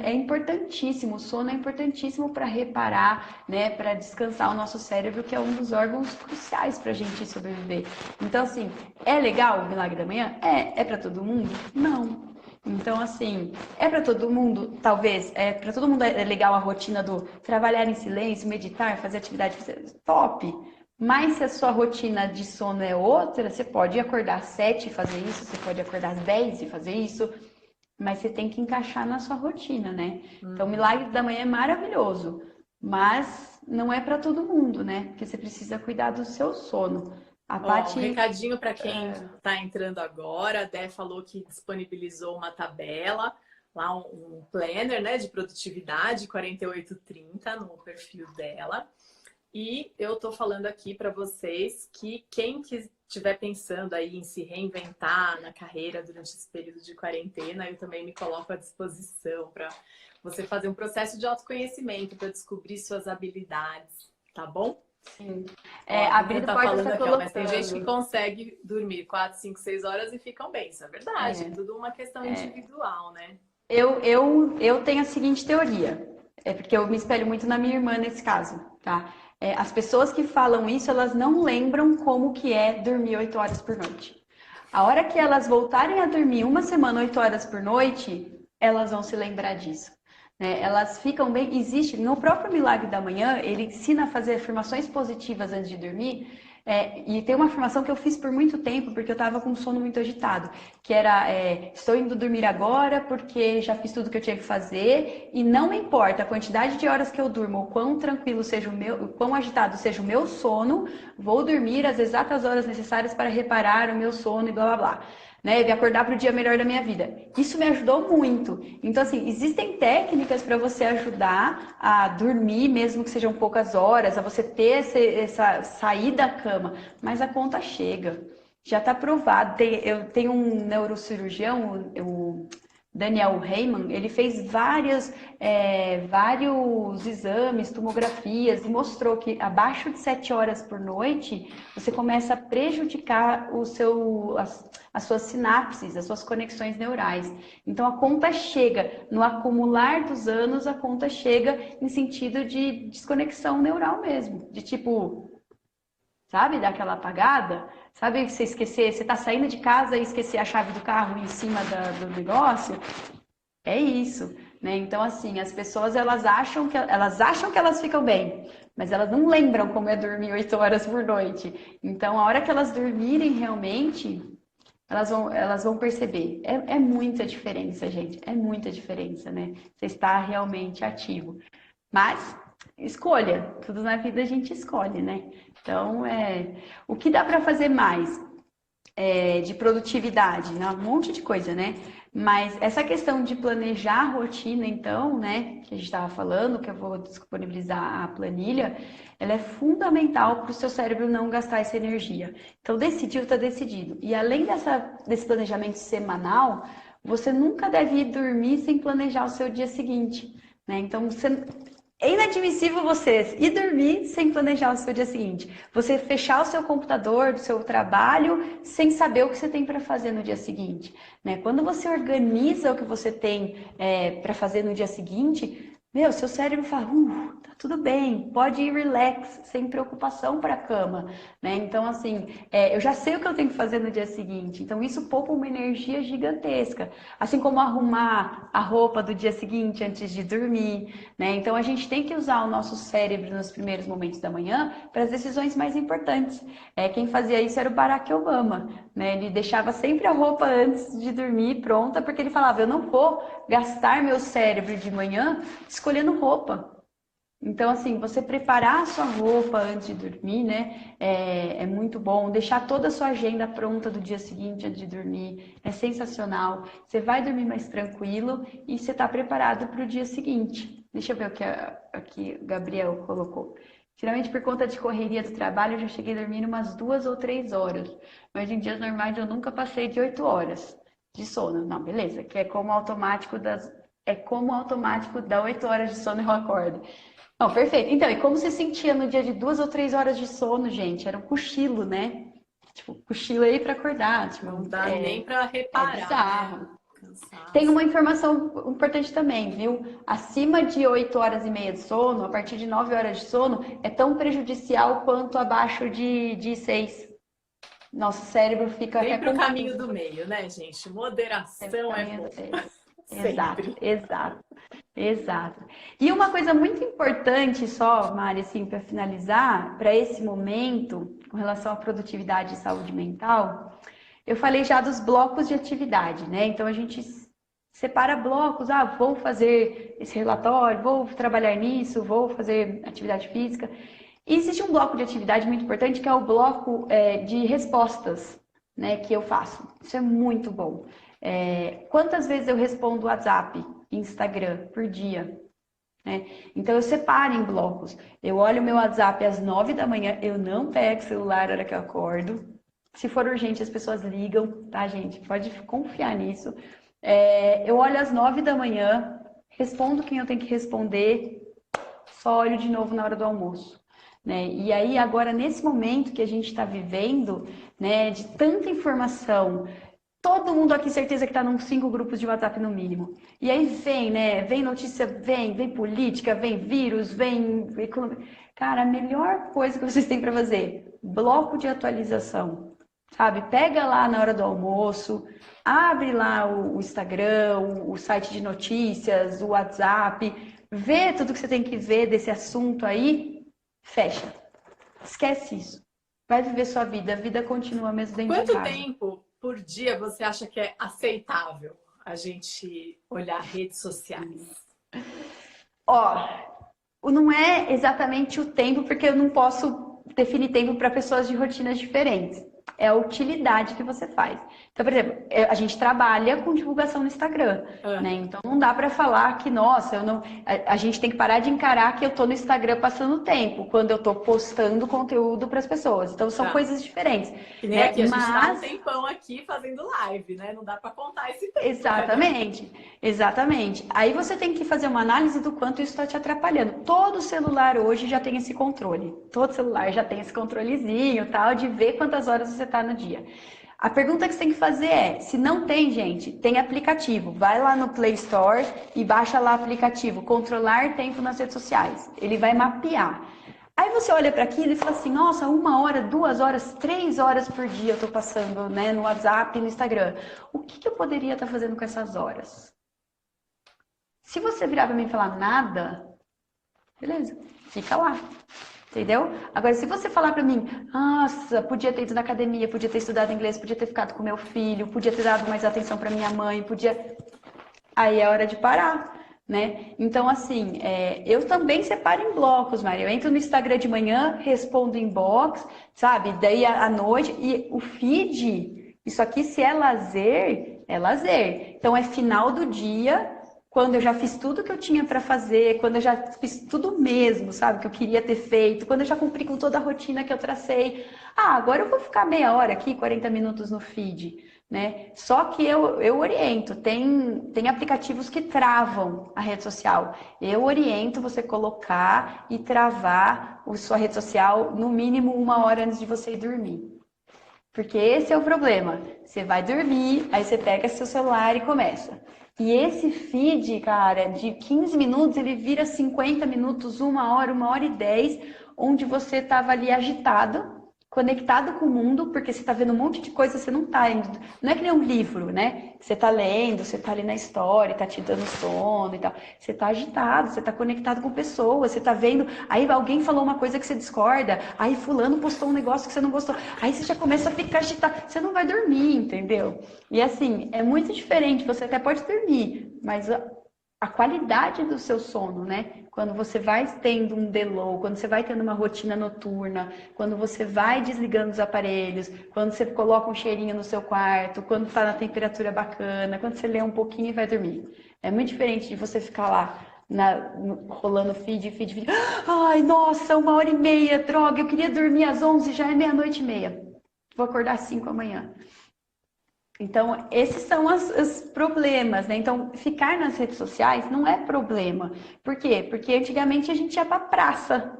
é importantíssimo, o sono é importantíssimo para reparar, né, para descansar o nosso cérebro, que é um dos órgãos cruciais para a gente sobreviver. Então, assim, é legal o Milagre da Manhã? É para todo mundo? Não. Então, assim, é para todo mundo, talvez, para todo mundo é legal a rotina do trabalhar em silêncio, meditar, fazer atividade física, top. Mas se a sua rotina de sono é outra, você pode acordar às 7 e fazer isso, você pode acordar às 10 e fazer isso, mas você tem que encaixar na sua rotina, né? Então, o Uhum. Milagre da Manhã é maravilhoso, mas não é para todo mundo, né? Porque você precisa cuidar do seu sono. A Ó, um Paty, recadinho para quem está entrando agora. A Dé falou que disponibilizou uma tabela, lá um planner, né, de produtividade 4830 no perfil dela. E eu estou falando aqui para vocês que quem estiver pensando aí em se reinventar na carreira durante esse período de quarentena, eu também me coloco à disposição para você fazer um processo de autoconhecimento para descobrir suas habilidades, tá bom? sim. Ó, a A Vivian Brito tá pode falando estar aqui, ó, mas tem gente que colocando. consegue dormir 4, 5, 6 horas e ficam bem. Isso é verdade, é É, tudo uma questão individual, né? eu tenho a seguinte teoria, é porque eu me espelho muito na minha irmã nesse caso, tá? As pessoas que falam isso, elas não lembram como que é dormir 8 horas por noite. A hora que elas voltarem a dormir uma semana, 8 horas por noite, elas vão se lembrar disso. Né? Elas ficam bem. Existe, no próprio Milagre da Manhã, ele ensina a fazer afirmações positivas antes de dormir. E tem uma afirmação que eu fiz por muito tempo, porque eu estava com um sono muito agitado, que era: estou indo dormir agora porque já fiz tudo que eu tinha que fazer, e não me importa a quantidade de horas que eu durmo, o quão tranquilo seja o meu, o quão agitado seja o meu sono, vou dormir as exatas horas necessárias para reparar o meu sono e blá blá blá. Né, de acordar para o dia melhor da minha vida. Isso me ajudou muito. Então, assim, existem técnicas para você ajudar a dormir, mesmo que sejam poucas horas, a você ter essa sair da cama, mas a conta chega. Já está provado. Eu tenho um neurocirurgião, o Daniel Heyman, ele fez vários exames, tomografias, e mostrou que abaixo de 7 horas por noite, você começa a prejudicar as suas sinapses, as suas conexões neurais. Então a conta chega, no acumular dos anos, a conta chega em sentido de desconexão neural mesmo, de tipo, sabe, dar aquela apagada, sabe, você esquecer, você tá saindo de casa e esquecer a chave do carro em cima do negócio, é isso, né? Então, assim, as pessoas elas acham que elas ficam bem, mas elas não lembram como é dormir 8 horas por noite. Então, a hora que elas dormirem realmente, elas vão perceber. É muita diferença, gente. É muita diferença, né? Você está realmente ativo. Mas escolha, tudo na vida a gente escolhe, né? Então, o que dá para fazer mais? de produtividade, né? Um monte de coisa, né? Mas essa questão de planejar a rotina, então, né, que a gente estava falando, que eu vou disponibilizar a planilha, ela é fundamental para o seu cérebro não gastar essa energia. Então, decidiu, está decidido. E além desse planejamento semanal, você nunca deve ir dormir sem planejar o seu dia seguinte, né? Então, é inadmissível você ir dormir sem planejar o seu dia seguinte. Você fechar o seu computador, do seu trabalho, sem saber o que você tem para fazer no dia seguinte, né? Quando você organiza o que você tem para fazer no dia seguinte, meu, seu cérebro fala, tá tudo bem, pode ir relax, sem preocupação para a cama, né? Então, assim, eu já sei o que eu tenho que fazer no dia seguinte. Então, isso poupa uma energia gigantesca. Assim como arrumar a roupa do dia seguinte antes de dormir, né? Então, a gente tem que usar o nosso cérebro nos primeiros momentos da manhã para as decisões mais importantes. Quem fazia isso era o Barack Obama, né? Ele deixava sempre a roupa antes de dormir pronta, porque ele falava, eu não vou gastar meu cérebro de manhã escolhendo roupa. Então, assim, você preparar a sua roupa antes de dormir, né, é muito bom. Deixar toda a sua agenda pronta do dia seguinte antes de dormir é sensacional. Você vai dormir mais tranquilo e você está preparado para o dia seguinte. Deixa eu ver o que aqui o Gabriel colocou. Geralmente, por conta de correria do trabalho, eu já cheguei dormindo umas 2 ou 3 horas. Mas em dias normais, eu nunca passei de 8 horas de sono. Não, beleza, que é como automático dá 8 horas de sono e eu acordo. Não, perfeito. Então, e como você sentia no dia de 2 ou 3 horas de sono, gente? Era um cochilo, né? Tipo, cochilo aí pra acordar. Tipo, não dá nem pra reparar. É bizarro. Né? Cansaço. Tem uma informação importante também, viu? Acima de 8 horas e meia de sono, a partir de 9 horas de sono, é tão prejudicial quanto abaixo de 6. Nosso cérebro fica Vem até pro confuso. caminho do meio, né, gente? Moderação é bom. Exato. E uma coisa muito importante só, Mari, assim, para finalizar, para esse momento, com relação à produtividade e saúde mental, eu falei já dos blocos de atividade, né? Então a gente separa blocos, vou fazer esse relatório, vou trabalhar nisso, vou fazer atividade física. E existe um bloco de atividade muito importante que é o bloco de respostas, né, que eu faço. Isso é muito bom. Quantas vezes eu respondo WhatsApp, Instagram por dia? Então eu separo em blocos. Eu olho o meu WhatsApp às 9 da manhã, eu não pego o celular na hora que eu acordo. Se for urgente, as pessoas ligam, tá, gente? Pode confiar nisso. Eu olho às 9 da manhã, respondo quem eu tenho que responder, só olho de novo na hora do almoço. Né? E aí, agora, nesse momento que a gente está vivendo, né, de tanta informação, todo mundo aqui, certeza que está num 5 grupos de WhatsApp no mínimo. E aí vem, né? Vem notícia, vem política, vem vírus, vem economia. Cara, a melhor coisa que vocês têm para fazer, bloco de atualização, sabe? Pega lá na hora do almoço, abre lá o Instagram, o site de notícias, o WhatsApp, vê tudo que você tem que ver desse assunto aí, fecha. Esquece isso. Vai viver sua vida, a vida continua mesmo dentro de casa. Quanto tempo por dia você acha que é aceitável a gente olhar redes sociais? Não é exatamente o tempo, porque eu não posso definir tempo para pessoas de rotinas diferentes. É a utilidade que você faz. Então, por exemplo, a gente trabalha com divulgação no Instagram, né? Então não dá para falar que, nossa, eu não. A gente tem que parar de encarar que eu tô no Instagram passando tempo, quando eu tô postando conteúdo para as pessoas. Então são coisas diferentes. Que nem aqui, a gente tá um tempão aqui fazendo live, né? Não dá para contar esse tempo. Exatamente. Aí você tem que fazer uma análise do quanto isso está te atrapalhando. Todo celular hoje já tem esse controle. Todo celular já tem esse controlezinho, tal, de ver quantas horas você está no dia. A pergunta que você tem que fazer é, se não tem, gente, tem aplicativo. Vai lá no Play Store e baixa lá o aplicativo, controlar tempo nas redes sociais. Ele vai mapear. Aí você olha para aquilo e fala assim, nossa, 1 hora, 2 horas, 3 horas por dia eu estou passando, né, no WhatsApp e no Instagram. O que eu poderia estar fazendo com essas horas? Se você virar para mim e falar nada, beleza, fica lá. Entendeu? Agora, se você falar pra mim, nossa, podia ter ido na academia, podia ter estudado inglês, podia ter ficado com meu filho, podia ter dado mais atenção pra minha mãe, aí é hora de parar, né? Então, assim, eu também separo em blocos, Maria. Eu entro no Instagram de manhã, respondo inbox, sabe? Daí à noite, e o feed, Isso aqui, se é lazer, é lazer. Então, é final do dia, quando eu já fiz tudo que eu tinha para fazer, quando eu já fiz tudo mesmo, sabe, que eu queria ter feito, quando eu já cumpri com toda a rotina que eu tracei. Ah, agora eu vou ficar meia hora aqui, 40 minutos no feed, né? Só que eu oriento, tem aplicativos que travam a rede social. Eu oriento você colocar e travar a sua rede social no mínimo 1 hora antes de você ir dormir. Porque esse é o problema. Você vai dormir, aí você pega seu celular e começa. E esse feed, cara, de 15 minutos, ele vira 50 minutos, 1 hora, 1 hora e 10, onde você estava ali agitado, conectado com o mundo, porque você está vendo um monte de coisa, você não está indo. Não é que nem um livro, né? Você está lendo, você está ali na história, está te dando sono e tal. Você está agitado, você está conectado com pessoas, você está vendo. Aí alguém falou uma coisa que você discorda, aí fulano postou um negócio que você não gostou. Aí você já começa a ficar agitado. Você não vai dormir, entendeu? E assim, é muito diferente. Você até pode dormir, mas a qualidade do seu sono, né? Quando você vai tendo um delow, quando você vai tendo uma rotina noturna, quando você vai desligando os aparelhos, quando você coloca um cheirinho no seu quarto, quando está na temperatura bacana, quando você lê um pouquinho e vai dormir. É muito diferente de você ficar lá rolando feed. Ai, nossa, 1 hora e meia, droga, eu queria dormir às 11, já é 00:30. Vou acordar às 5 amanhã. Então, esses são os problemas, né? Então, ficar nas redes sociais não é problema. Por quê? Porque antigamente a gente ia pra praça.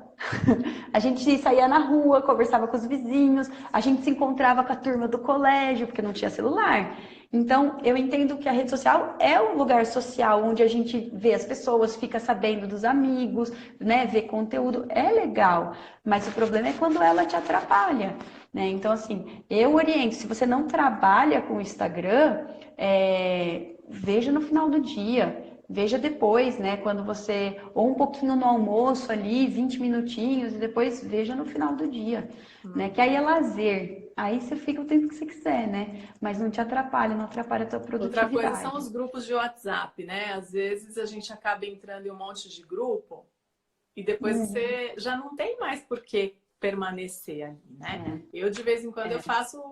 A gente saía na rua, conversava com os vizinhos, a gente se encontrava com a turma do colégio, porque não tinha celular. Então, eu entendo que a rede social é um lugar social onde a gente vê as pessoas, fica sabendo dos amigos, né? Vê conteúdo, é legal. Mas o problema é quando ela te atrapalha, né? Então, assim, eu oriento, se você não trabalha com o Instagram, veja no final do dia. Veja depois, né? Quando você, ou um pouquinho no almoço ali, 20 minutinhos, e depois veja no final do dia, né? Que aí é lazer. Aí você fica o tempo que você quiser, né? Mas não te atrapalha, não atrapalha a tua produtividade. Outra coisa são os grupos de WhatsApp, né? Às vezes a gente acaba entrando em um monte de grupo e depois você já não tem mais por que permanecer ali, né? Eu, de vez em quando, eu faço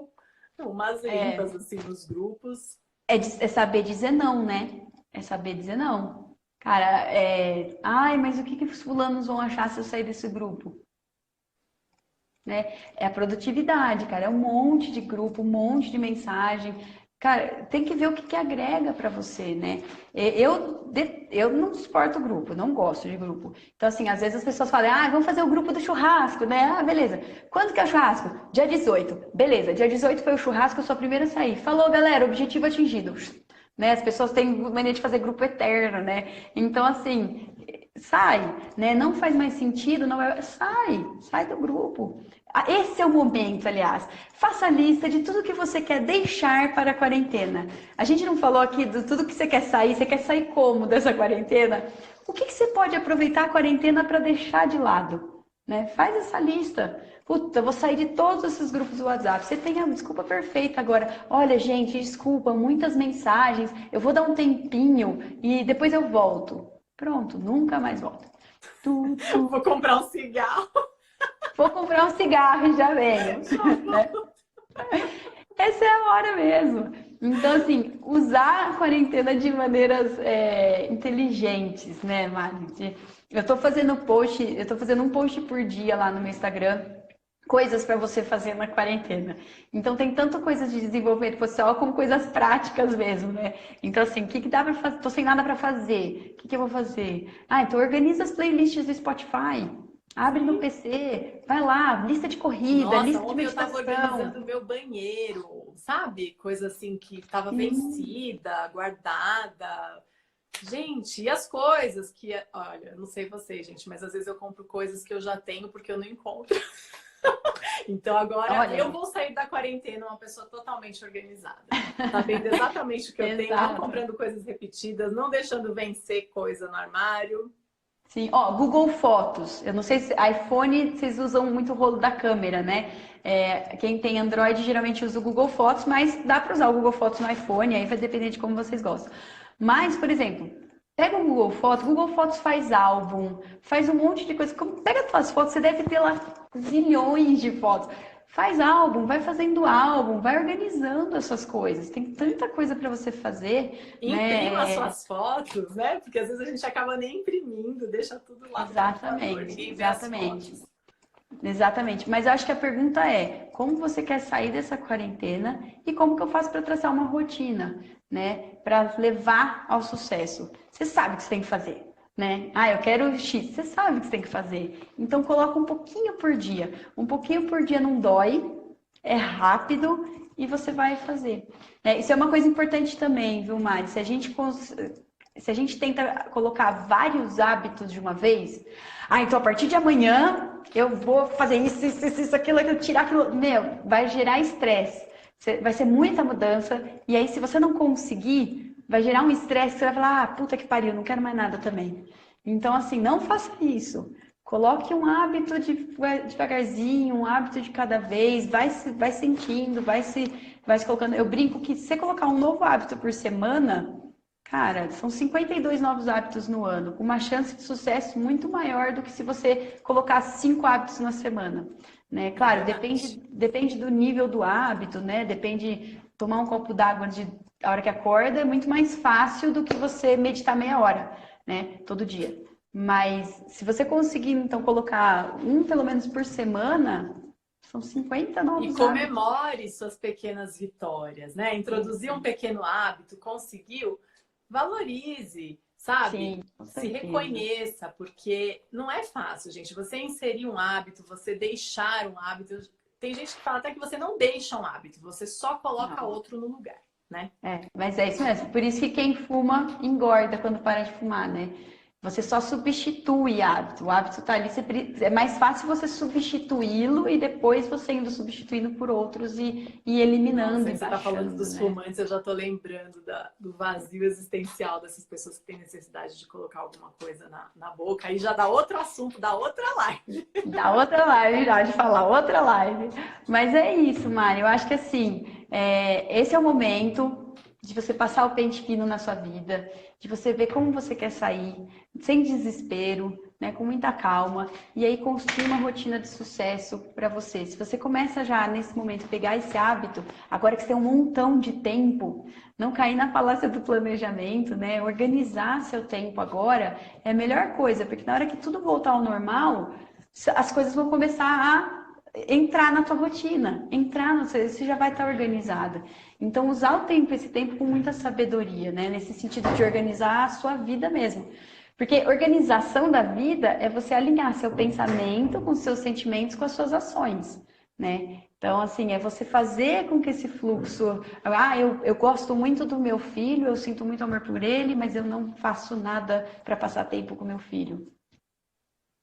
umas limpas, assim, nos grupos. É saber dizer não, né? É saber dizer não. Cara, ai, mas o que os fulanos vão achar se eu sair desse grupo? Né? É a produtividade, cara. É um monte de grupo, um monte de mensagem. Cara, tem que ver o que agrega para você, né? Eu não suporto grupo, não gosto de grupo. Então, assim, às vezes as pessoas falam, vamos fazer o grupo do churrasco, né? Ah, beleza. Quando que é o churrasco? Dia 18. Beleza, dia 18 foi o churrasco, eu sou a primeira a sair. Falou, galera, objetivo atingido. Né? As pessoas têm mania de fazer grupo eterno, né? Então, assim, sai, né? Não faz mais sentido, sai do grupo. Esse é o momento, aliás. Faça a lista de tudo que você quer deixar para a quarentena. A gente não falou aqui de tudo que você quer sair como dessa quarentena? O que você pode aproveitar a quarentena para deixar de lado? Né? Faz essa lista. Puta, eu vou sair de todos esses grupos do WhatsApp. Você tem a desculpa perfeita agora. Olha, gente, desculpa, muitas mensagens. Eu vou dar um tempinho e depois eu volto. Pronto, nunca mais volto. Vou comprar um cigarro. Vou comprar um cigarro e já venho. Né? Essa é a hora mesmo. Então, assim, usar a quarentena de maneiras inteligentes, né, Mari? Eu tô fazendo um post por dia lá no meu Instagram. Coisas para você fazer na quarentena. Então, tem tanto coisas de desenvolvimento pessoal como coisas práticas mesmo, né? Então, assim, o que dá para fazer? Tô sem nada para fazer. O que eu vou fazer? Então organiza as playlists do Spotify. Abre no PC, vai lá, lista de corrida, Nossa, lista de ontem eu meditação. tava organizando o meu banheiro, sabe? Coisa assim que tava vencida, guardada. Gente, e as coisas que... Olha, não sei vocês, gente, mas às vezes eu compro coisas que eu já tenho porque eu não encontro. Então agora eu vou sair da quarentena uma pessoa totalmente organizada. Sabendo exatamente o que eu tenho, não comprando coisas repetidas, não deixando vencer coisa no armário. Sim, Google Fotos. Eu não sei se iPhone vocês usam muito o rolo da câmera, né? Quem tem Android geralmente usa o Google Fotos, mas dá para usar o Google Fotos no iPhone, aí vai depender de como vocês gostam. Mas, por exemplo, pega o Google Fotos faz álbum, faz um monte de coisa. Pega as suas fotos, você deve ter lá zilhões de fotos. Faz álbum, vai fazendo álbum, vai organizando as suas coisas. Tem tanta coisa para você fazer, Imprima as né? suas fotos, né? Porque às vezes a gente acaba nem imprimindo, deixa tudo lá no computador, Exatamente, ninguém vê as exatamente. fotos. Exatamente, mas eu acho que a pergunta é, como você quer sair dessa quarentena e como que eu faço para traçar uma rotina, né, para levar ao sucesso? Você sabe o que você tem que fazer, né? Ah, eu quero X, você sabe o que você tem que fazer. Então coloca um pouquinho por dia. Um pouquinho por dia não dói, é rápido e você vai fazer. Isso é uma coisa importante também, viu, Mari? Se a gente tenta colocar vários hábitos de uma vez, então a partir de amanhã eu vou fazer isso, aquilo, tirar aquilo. Meu, vai gerar estresse. Vai ser muita mudança. E aí, se você não conseguir, vai gerar um estresse que você vai falar, puta que pariu, não quero mais nada também. Então, assim, não faça isso. Coloque um hábito devagarzinho, um hábito de cada vez, vai sentindo, vai se colocando. Eu brinco que se você colocar um novo hábito por semana, cara, são 52 novos hábitos no ano, com uma chance de sucesso muito maior do que se você colocar 5 hábitos na semana, né? Claro, depende do nível do hábito, né? Depende, tomar um copo d'água a hora que acorda é muito mais fácil do que você meditar meia hora, né? Todo dia. Mas se você conseguir, então, colocar um pelo menos por semana, são 50 novos E hábitos. comemore suas pequenas vitórias, né? Introduzir um pequeno hábito, conseguiu, valorize, sabe? Sim, com Se certeza. reconheça, porque não é fácil, gente. Você inserir um hábito, você deixar um hábito. Tem gente que fala até que você não deixa um hábito, você só coloca outro no lugar, né? Mas é isso mesmo. Por isso que quem fuma engorda quando para de fumar, né? Você só substitui hábito. O hábito está ali, é mais fácil você substituí-lo e depois você indo substituindo por outros e eliminando. Nossa, e você está falando baixando, dos né? fumantes, eu já estou lembrando do vazio existencial dessas pessoas que têm necessidade de colocar alguma coisa na boca. Aí já dá outro assunto, dá outra live. Dá outra live já, de falar outra live. Mas é isso, Mari. Eu acho que assim, esse é o momento de você passar o pente fino na sua vida, de você ver como você quer sair, sem desespero, né, com muita calma, e aí construir uma rotina de sucesso para você. Se você começa já nesse momento a pegar esse hábito, agora que você tem um montão de tempo, não cair na falácia do planejamento, né, organizar seu tempo agora é a melhor coisa, porque na hora que tudo voltar ao normal, as coisas vão começar a entrar na tua rotina, você já vai estar organizada. Então, usar esse tempo com muita sabedoria, né? Nesse sentido de organizar a sua vida mesmo. Porque organização da vida é você alinhar seu pensamento com seus sentimentos, com as suas ações, né? Então, assim, é você fazer com que esse fluxo... eu gosto muito do meu filho, eu sinto muito amor por ele, mas eu não faço nada para passar tempo com meu filho.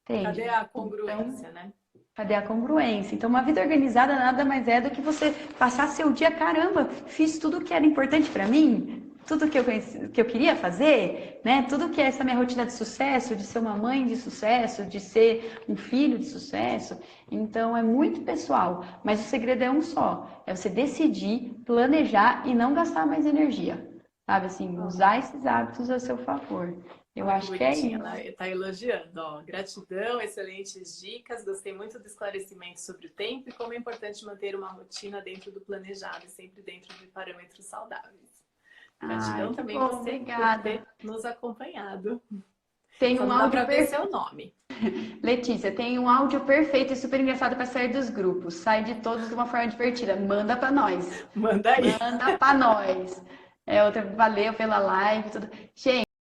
Entende? Cadê a congruência, então, né? Cadê a congruência? Então, uma vida organizada nada mais é do que você passar seu dia, caramba, fiz tudo que era importante para mim, tudo que eu queria fazer, né? Tudo que é essa minha rotina de sucesso, de ser uma mãe de sucesso, de ser um filho de sucesso. Então, é muito pessoal, mas o segredo é um só, é você decidir, planejar e não gastar mais energia, sabe? Assim, usar esses hábitos a seu favor. Eu acho que é isso. Ela está elogiando, ó. Gratidão, excelentes dicas. Gostei muito do esclarecimento sobre o tempo e como é importante manter uma rotina dentro do planejado e sempre dentro de parâmetros saudáveis. Gratidão também você por ter nos acompanhado. Tem um áudio para ver seu nome. Letícia, tem um áudio perfeito e super engraçado para sair dos grupos. Sai de todos de uma forma divertida. Manda para nós. Manda aí. Manda para nós. Valeu pela live. Tudo. Gente,